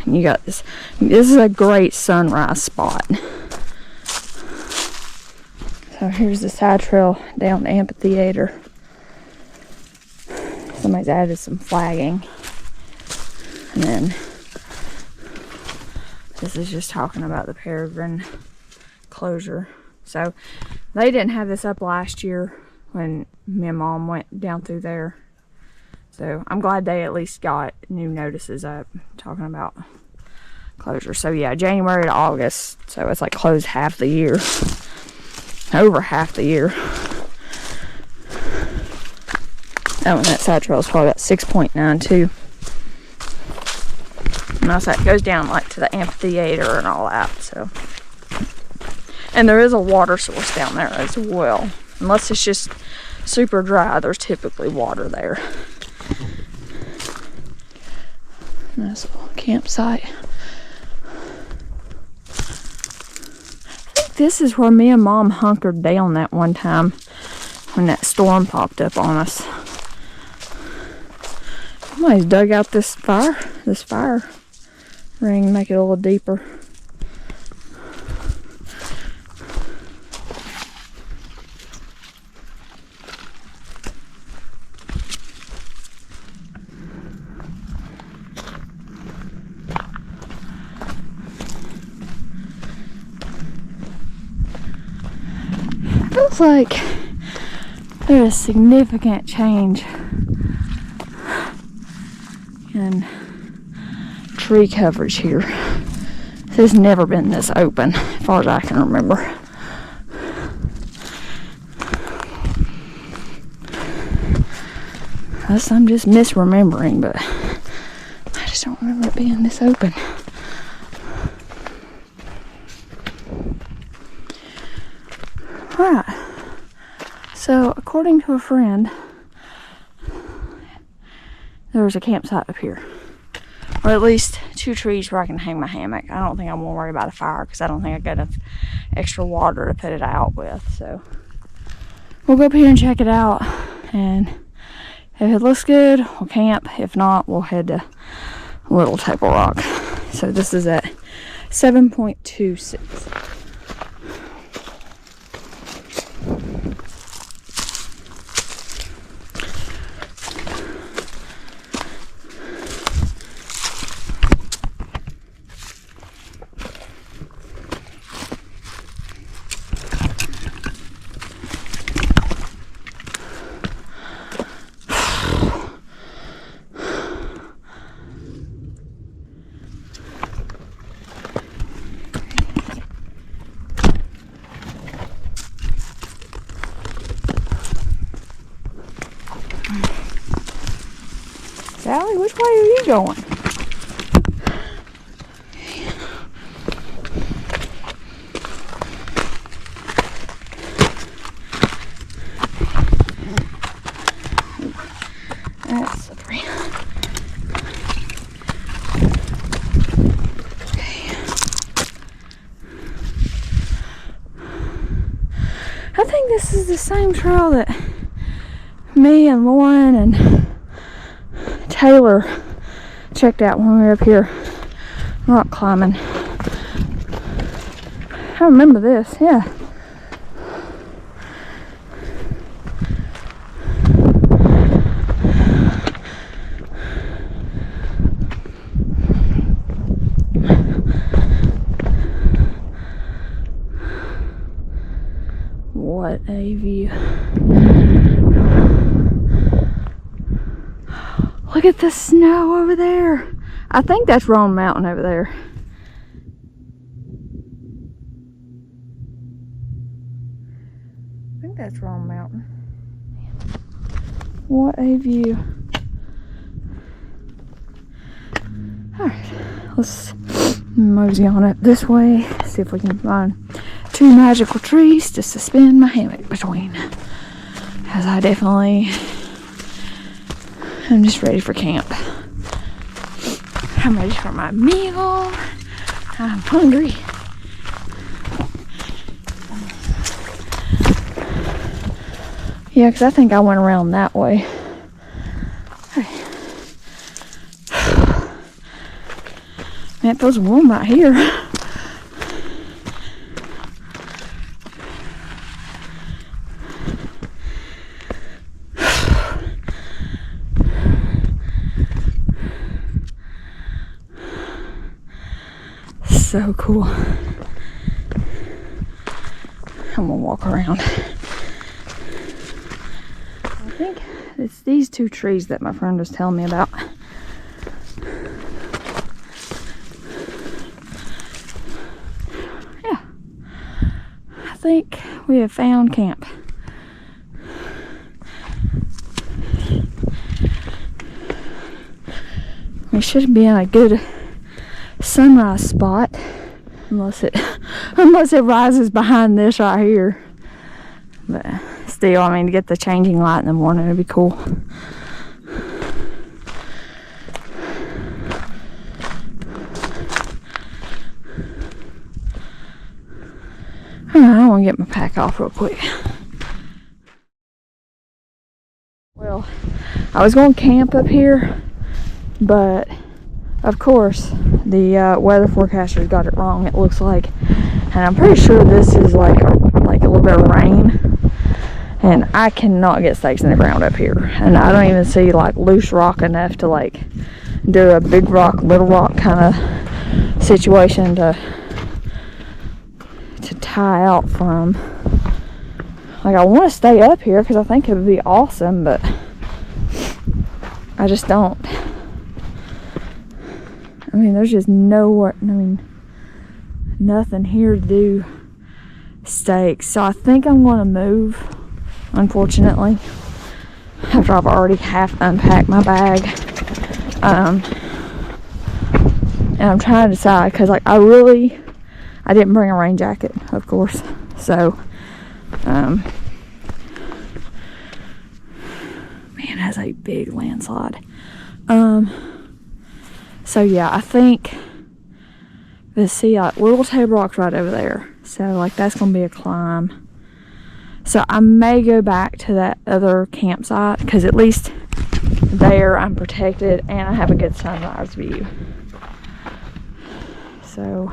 And you got this. This is a great sunrise spot. So here's the side trail down the amphitheater. Somebody's added some flagging. And then this is just talking about the Peregrine closure. So they didn't have this up last year when me and Mom went down through there. So I'm glad they at least got new notices up talking about closure. So yeah, January to August. So it's like closed half the year. Over half the year. That side trail is probably about 6.92. And also it goes down like to the amphitheater and all that. So, and there is a water source down there as well. Unless it's just super dry, there's typically water there. Nice little campsite. I think this is where me and Mom hunkered down that one time when that storm popped up on us. Somebody's dug out this fire ring, make it a little deeper. Feels like there's a significant change in tree coverage here. This has never been this open as far as I can remember. Unless I'm just misremembering, but I just don't remember it being this open. Alright, so according to a friend, there was a campsite up here, or at least 2 trees where I can hang my hammock. I don't think I'm gonna worry about a fire because I don't think I got enough extra water to put it out with. So we'll go up here and check it out, and if it looks good, we'll camp. If not, we'll head to Little Table Rock. So this is at 7.26. Sally, which way are you going? That's slippery. Okay. I think this is the same trail that me and Lauren and Taylor checked out when we were up here rock climbing. I remember this, yeah. What a view. Look at the snow over there. I think that's Roan Mountain over there. I think that's Roan Mountain. What a view. Alright, let's mosey on up this way. See if we can find 2 magical trees to suspend my hammock between. As I definitely am just ready for camp. I'm ready for my meal. I'm hungry. Yeah, because I think I went around that way. Hey. Man, it feels warm right here. So cool. I'm gonna walk around. I think it's these 2 trees that my friend was telling me about. Yeah. I think we have found camp. We should be in a good sunrise spot, unless it rises behind this right here. But still, I mean, to get the changing light in the morning would be cool. I want to get my pack off real quick. Well, I was going to camp up here, but of course the weather forecasters got it wrong, it looks like, and I'm pretty sure this is like a little bit of rain, and I cannot get stakes in the ground up here, and I don't even see like loose rock enough to like do a big rock little rock kind of situation to tie out from. Like, I want to stay up here because I think it would be awesome, but I just don't. I mean, there's just nowhere, nothing here to do stakes. So I think I'm going to move, unfortunately, after I've already half unpacked my bag. And I'm trying to decide, because like I didn't bring a rain jacket, of course. So, man, that's a big landslide. So yeah, I think, let's see, Little Table Rock's right over there. So like that's gonna be a climb. So I may go back to that other campsite, because at least there I'm protected and I have a good sunrise view. So,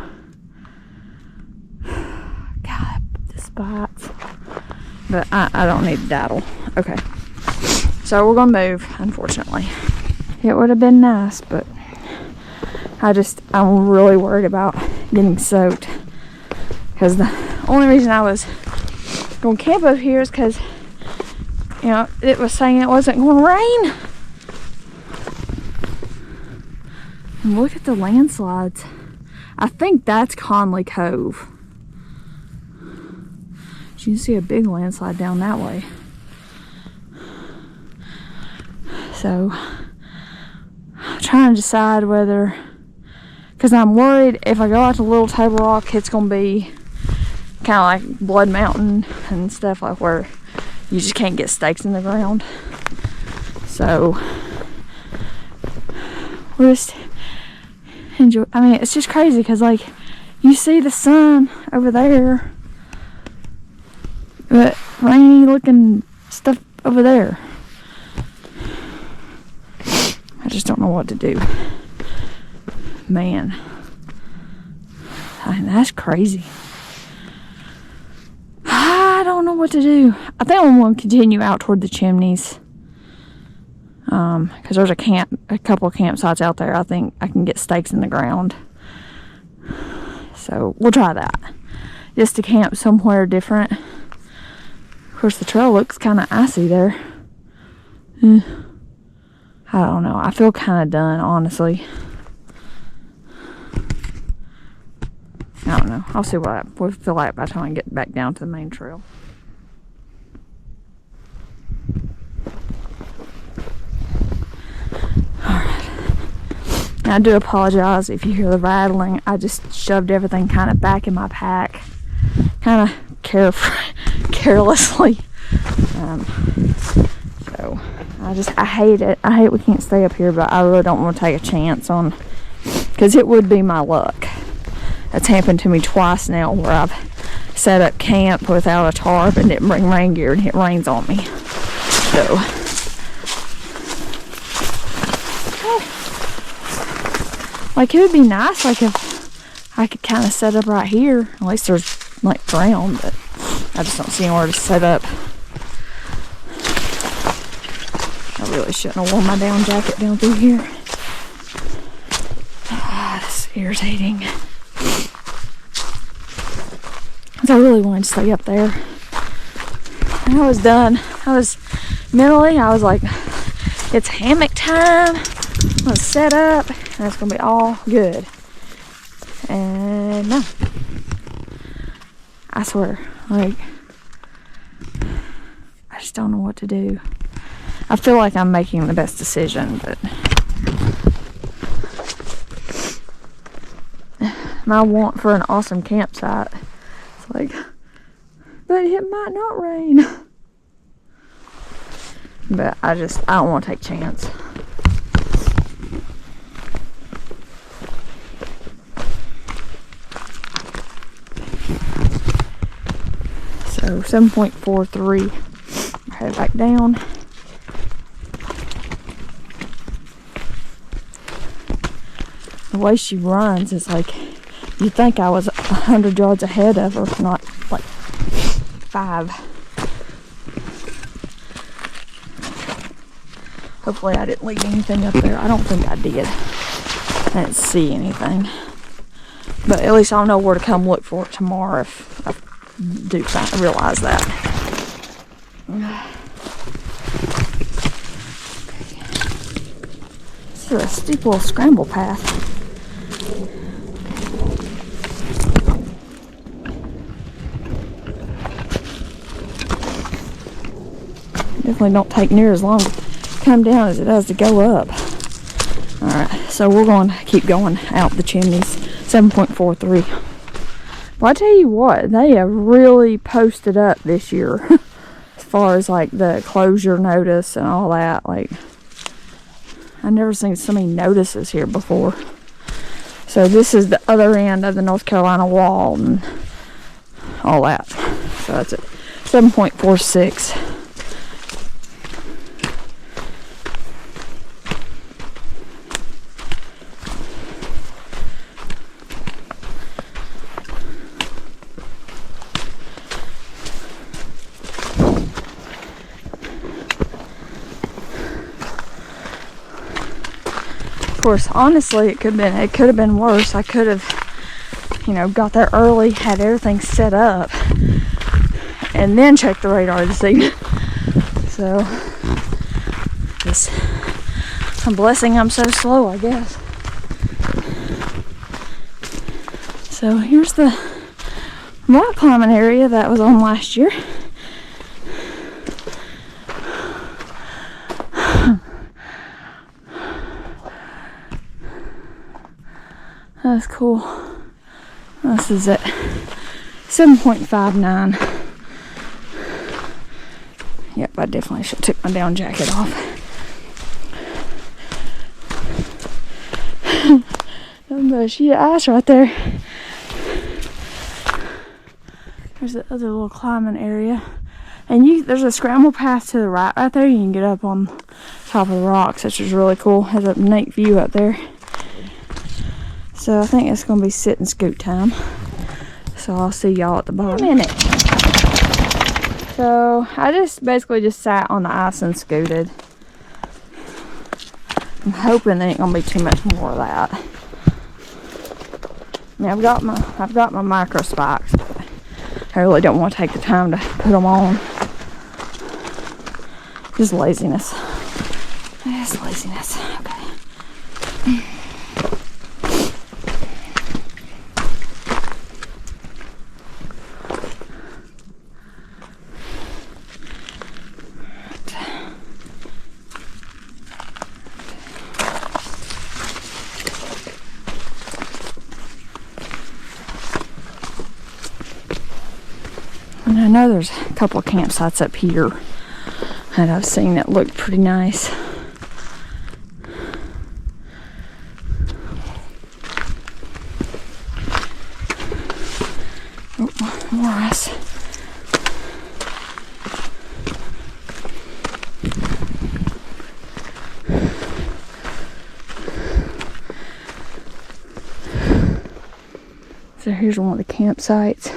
God, the spots. But I don't need to daddle. Okay. So we're gonna move, unfortunately. It would have been nice, but I'm really worried about getting soaked. Because the only reason I was going to camp up here is because, you know, it was saying it wasn't going to rain. And look at the landslides. I think that's Conley Cove. You can see a big landslide down that way. So, I'm trying to decide whether, because I'm worried if I go out to Little Table Rock, it's going to be kind of like Blood Mountain and stuff, like where you just can't get stakes in the ground. So, we're just enjoy. I mean, it's just crazy because like you see the sun over there, but rainy looking stuff over there. I just don't know what to do. Man, I mean, that's crazy. know what to do. I think I'm going to continue out toward the Chimneys. Because there's a couple of campsites out there. I think I can get stakes in the ground. So we'll try that. Just to camp somewhere different. Of course, the trail looks kind of icy there. I don't know. I feel kind of done, honestly. I don't know. I'll see what I will feel like by the time I get back down to the main trail. Alright. I do apologize if you hear the rattling. I just shoved everything kind of back in my pack. Kind of carelessly. So, I hate it. I hate we can't stay up here, but I really don't want to take a chance on, because it would be my luck. That's happened to me twice now where I've set up camp without a tarp and didn't bring rain gear and it rains on me. So, like, it would be nice, like, if I could kind of set up right here. At least there's, like, ground, but I just don't see anywhere to set up. I really shouldn't have worn my down jacket down through here. This is irritating. I really wanted to stay up there. And I was done. I was like, it's hammock time. I'm gonna set up and it's gonna be all good. And no. I swear, like, I just don't know what to do. I feel like I'm making the best decision, but my want for an awesome campsite, it's like, but it might not rain. But I don't want to take a chance. So 7.43, head back down. The way she runs is like, you'd think I was 100 yards ahead of her, not like 5. Hopefully I didn't leave anything up there. I don't think I did. I didn't see anything. But at least I'll know where to come look for it tomorrow if I do realize that. This is a steep little scramble path. Definitely don't take near as long to come down as it does to go up. Alright, so we're going to keep going out the Chimneys. 7.43. Well, I tell you what, they have really posted up this year. As far as like the closure notice and all that. Like, I've never seen so many notices here before. So this is the other end of the North Carolina wall and all that. So that's it. 7.46. Of course, honestly, it could have been worse. I could have, got there early, had everything set up, and then checked the radar to see. So, it's a blessing I'm so slow, I guess. So here's the rock climbing area that was on last year. That's cool. This is it. 7.59. Yep, I definitely should have took my down jacket off. There's a sheet of ice right there. There's the other little climbing area. And there's a scramble path to the right there. You can get up on top of the rocks, which is really cool. Has a neat view up there. So I think it's going to be sit and scoot time. So I'll see y'all at the bottom. Wait a minute. So I just basically just sat on the ice and scooted. I'm hoping there ain't gonna be too much more of that. I mean, I've got my micro spikes, but I really don't want to take the time to put them on. Just laziness. Just laziness. Okay. And I know there's a couple of campsites up here that I've seen that look pretty nice. Oh, more ice. So here's one of the campsites.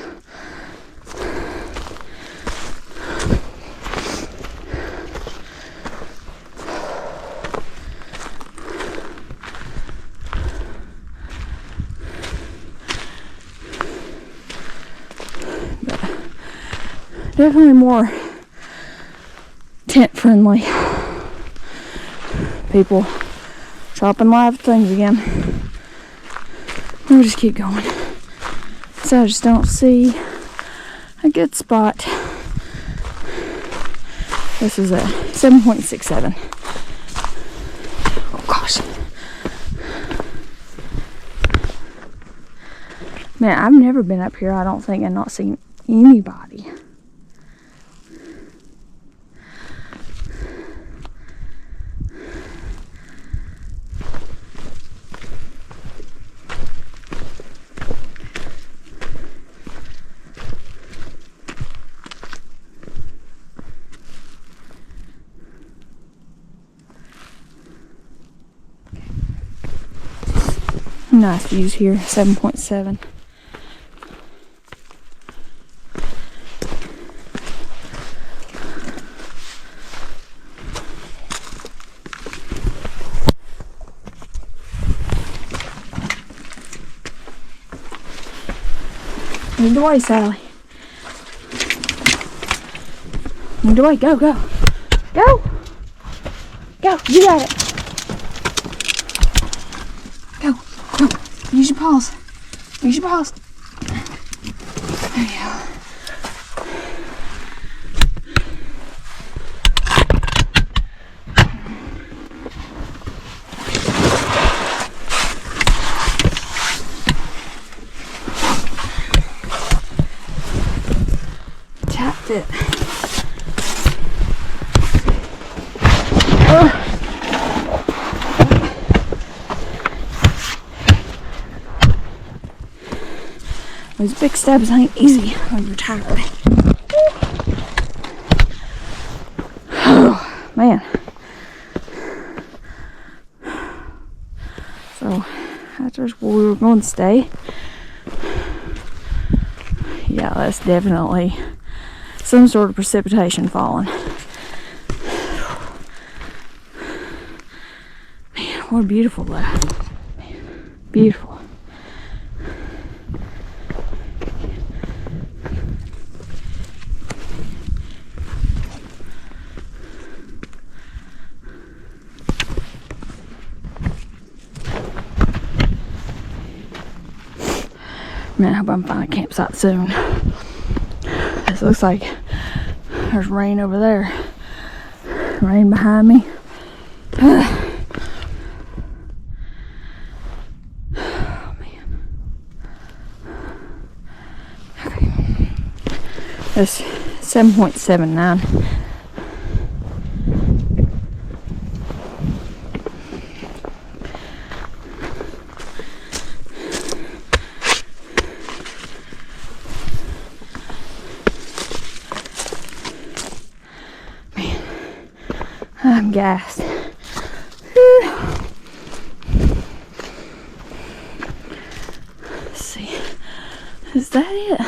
Definitely more tent friendly. People dropping live things again. We'll just keep going. So I just don't see a good spot. This is a 7.67. Oh gosh. Man, I've never been up here, I don't think, and not seen anybody. Nice views here, 7.7. Lead the way, Sally. Lead the way, go, go. Go! Go, you got it. Go, go. Use your paws. Use your paws. There you go. Tapped it. Those big steps ain't easy when you're tired. Oh, man. So, that's where we were going to stay. Yeah, that's definitely some sort of precipitation falling. Man, what beautiful though. Man, beautiful. Man, I hope I can find a campsite soon. This looks like there's rain over there. Rain behind me. Oh, man. Okay. That's 7.79. I'm gassed. Let's see. Is that it?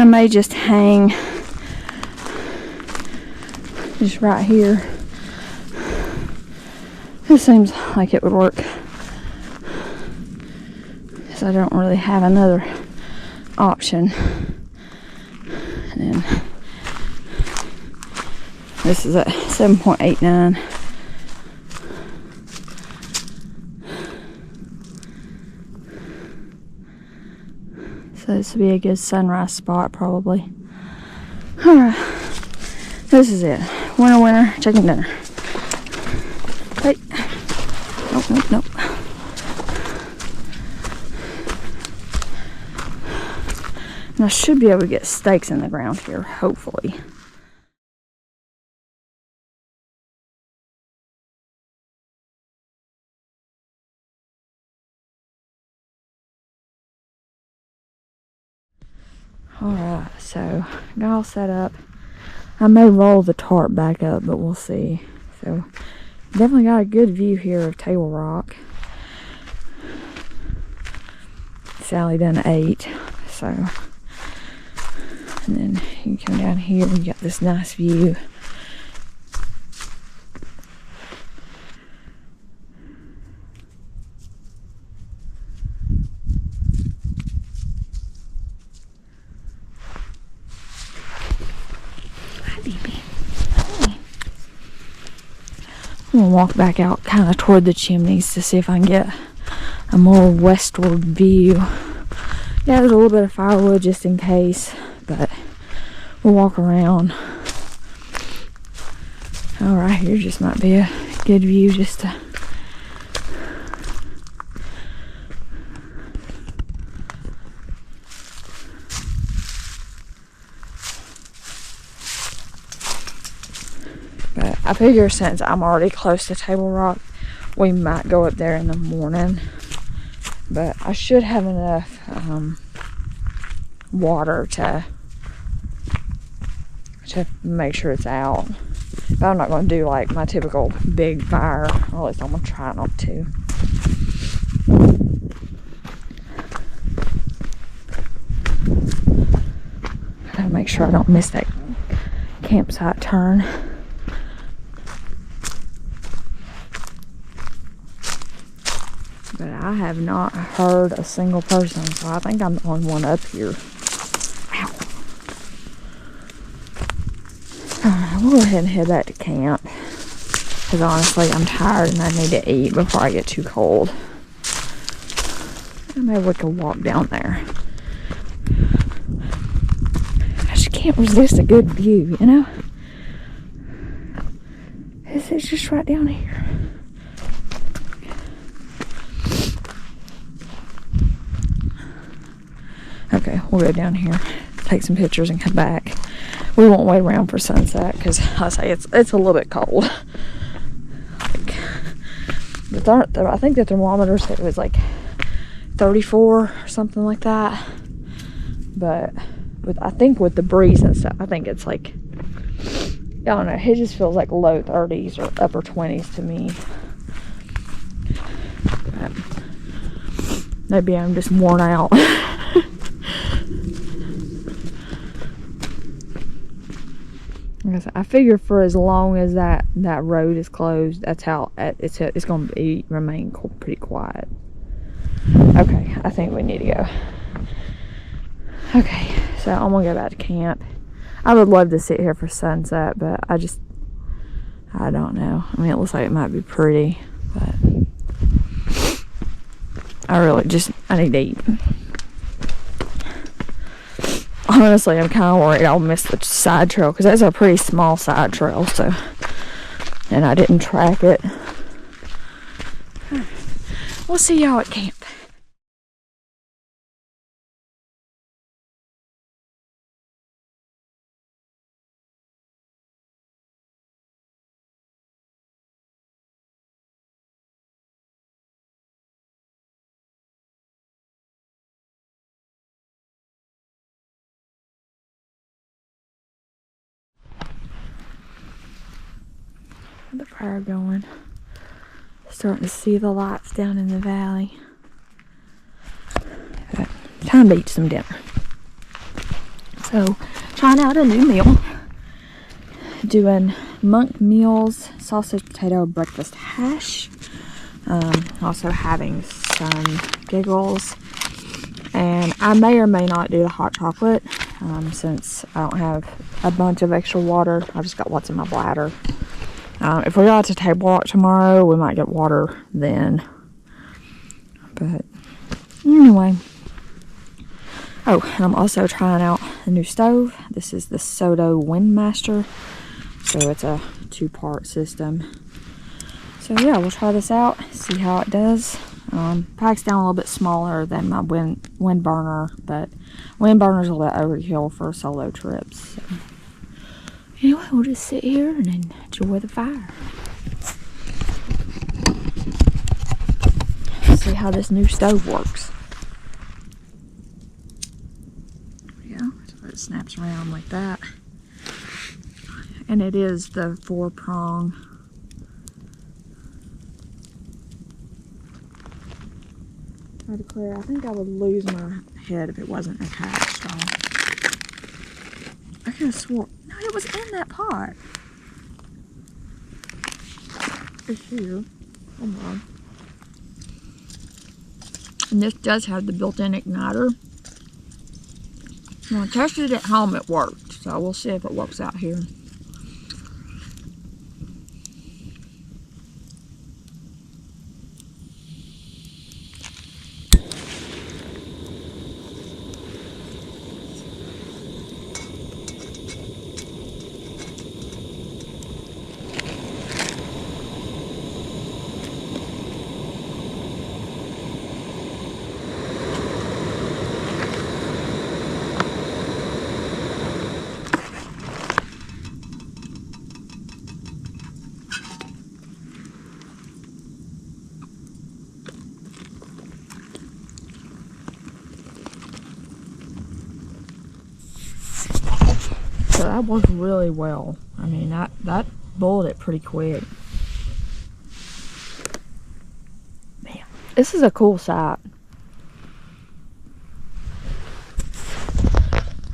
may just hang just right here. This seems like it would work, because I don't really have another option. And then this is at 7.89. So this would be a good sunrise spot, probably. Alright, this is it. Winner, chicken dinner. Hey. Nope. And I should be able to get stakes in the ground here, hopefully. Alright, so got all set up. I may roll the tarp back up, but we'll see. So definitely got a good view here of Table Rock. Sally done ate, so. And then you come down here and you got this nice view. I'm gonna walk back out kind of toward the chimneys to see if I can get a more westward view. Yeah, there's a little bit of firewood just in case, but we'll walk around. All right, here just might be a good view just to. But I figure since I'm already close to Table Rock, we might go up there in the morning. But I should have enough water to make sure it's out. But I'm not going to do like my typical big fire, or at least I'm going to try not to. I gotta make sure I don't miss that campsite turn. But I have not heard a single person, so I think I'm the only one up here. Ow. Alright, we'll go ahead and head back to camp. Because honestly, I'm tired and I need to eat before I get too cold. Maybe we could walk down there. I just can't resist a good view, you know? It's just right down here. Okay, we'll go down here, take some pictures, and come back. We won't wait around for sunset because I say it's a little bit cold. I think the thermometer said it was like 34 or something like that. But I think with the breeze and stuff, I think it's like, I don't know, it just feels like low 30s or upper 20s to me. But maybe I'm just worn out. I figure for as long as that road is closed, that's how it's going to remain pretty quiet. Okay, I think we need to go. Okay, so I'm going to go back to camp. I would love to sit here for sunset, but I don't know. I mean, it looks like it might be pretty, but I need to eat. Honestly, I'm kind of worried I'll miss the side trail because that's a pretty small side trail, so, and I didn't track it. We'll see y'all at camp. The fire going. Starting to see the lights down in the valley. But time to eat some dinner. So, trying out a new meal. Doing monk meals, sausage potato breakfast hash. Also having some giggles. And I may or may not do the hot chocolate since I don't have a bunch of extra water. I just got what's in my bladder. If we go out to table walk tomorrow, we might get water then. But anyway. Oh, and I'm also trying out a new stove. This is the Soto Windmaster. So it's a 2-part system. So yeah, we'll try this out, see how it does. Packs down a little bit smaller than my wind burner, but wind burner's a little overkill for solo trips. So. Anyway, we'll just sit here and enjoy the fire. See how this new stove works. Yeah, so it snaps around like that. And it is the 4-prong. I declare, I think I would lose my head if it wasn't attached. So I could have swore. No, it was in that pot. It's here. Hold on. And this does have the built-in igniter. When I tested it at home, it worked. So we'll see if it works out here. So that worked really well. I mean, that boiled it pretty quick. Man, this is a cool site.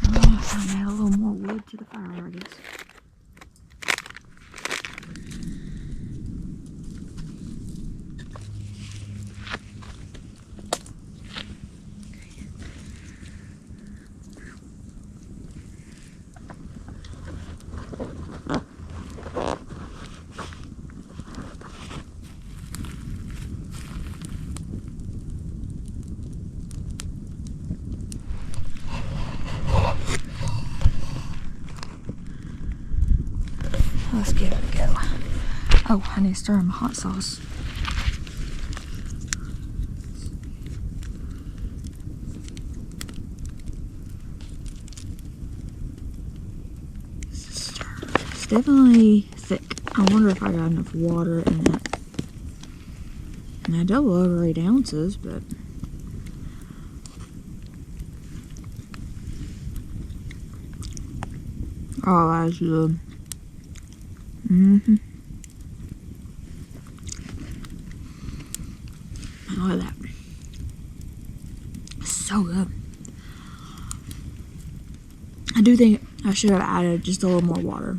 Oh, I found add a little more wood to the fire, I guess. Let's give it a go. Oh, I need to stir in my hot sauce. It's definitely thick. I wonder if I got enough water in it. And I double over 8 ounces, but oh, that's good. I like that. It's so good. I do think I should have added just a little more water.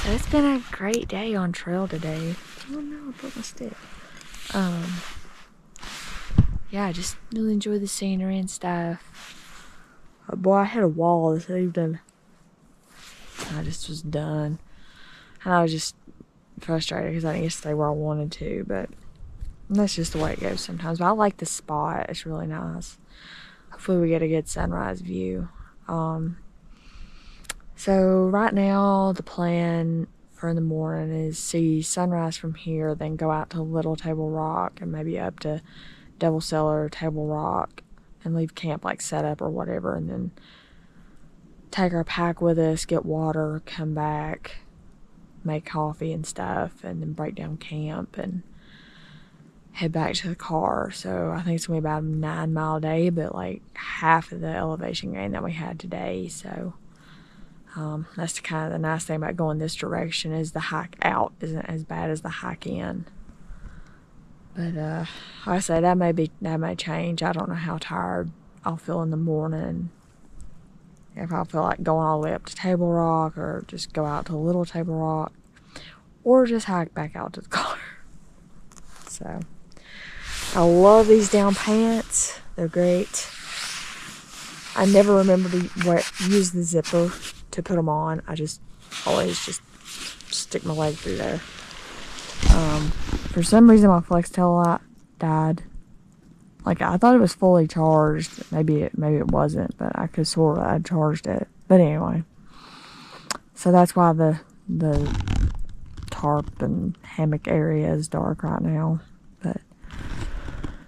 So it's been a great day on trail today. Oh no, I broke my stick. Yeah, I just really enjoy the scenery and stuff. Boy, I hit a wall this evening. I just was done. And I was just frustrated because I didn't get to stay where I wanted to, but that's just the way it goes sometimes. But I like the spot. It's really nice. Hopefully we get a good sunrise view. So right now the plan for the morning is see sunrise from here, then go out to Little Table Rock and maybe up to Double Cellar, Table Rock, and leave camp like set up or whatever, and then take our pack with us, get water, come back, make coffee and stuff, and then break down camp and head back to the car. So I think it's gonna be about a 9-mile day, but like half of the elevation gain that we had today. So that's kind of the nice thing about going this direction, is the hike out isn't as bad as the hike in. But like I say, that may change. I don't know how tired I'll feel in the morning. If I feel like going all the way up to Table Rock, or just go out to Little Table Rock, or just hike back out to the car. So I love these down pants. They're great. I never remember to use the zipper to put them on. I just always just stick my leg through there. For some reason my Flextail light died. Like, I thought it was fully charged. Maybe it wasn't, but I could swear I charged it. But anyway, so that's why the tarp and hammock area is dark right now. But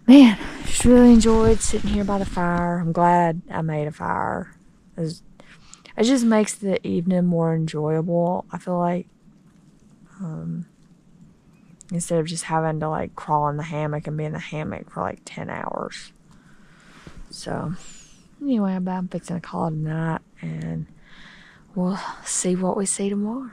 man, just really enjoyed sitting here by the fire. I'm glad I made a fire. It just makes the evening more enjoyable, I feel like. Instead of just having to like crawl in the hammock and be in the hammock for like 10 hours. So anyway, I'm fixing to call it a night, and we'll see what we see tomorrow.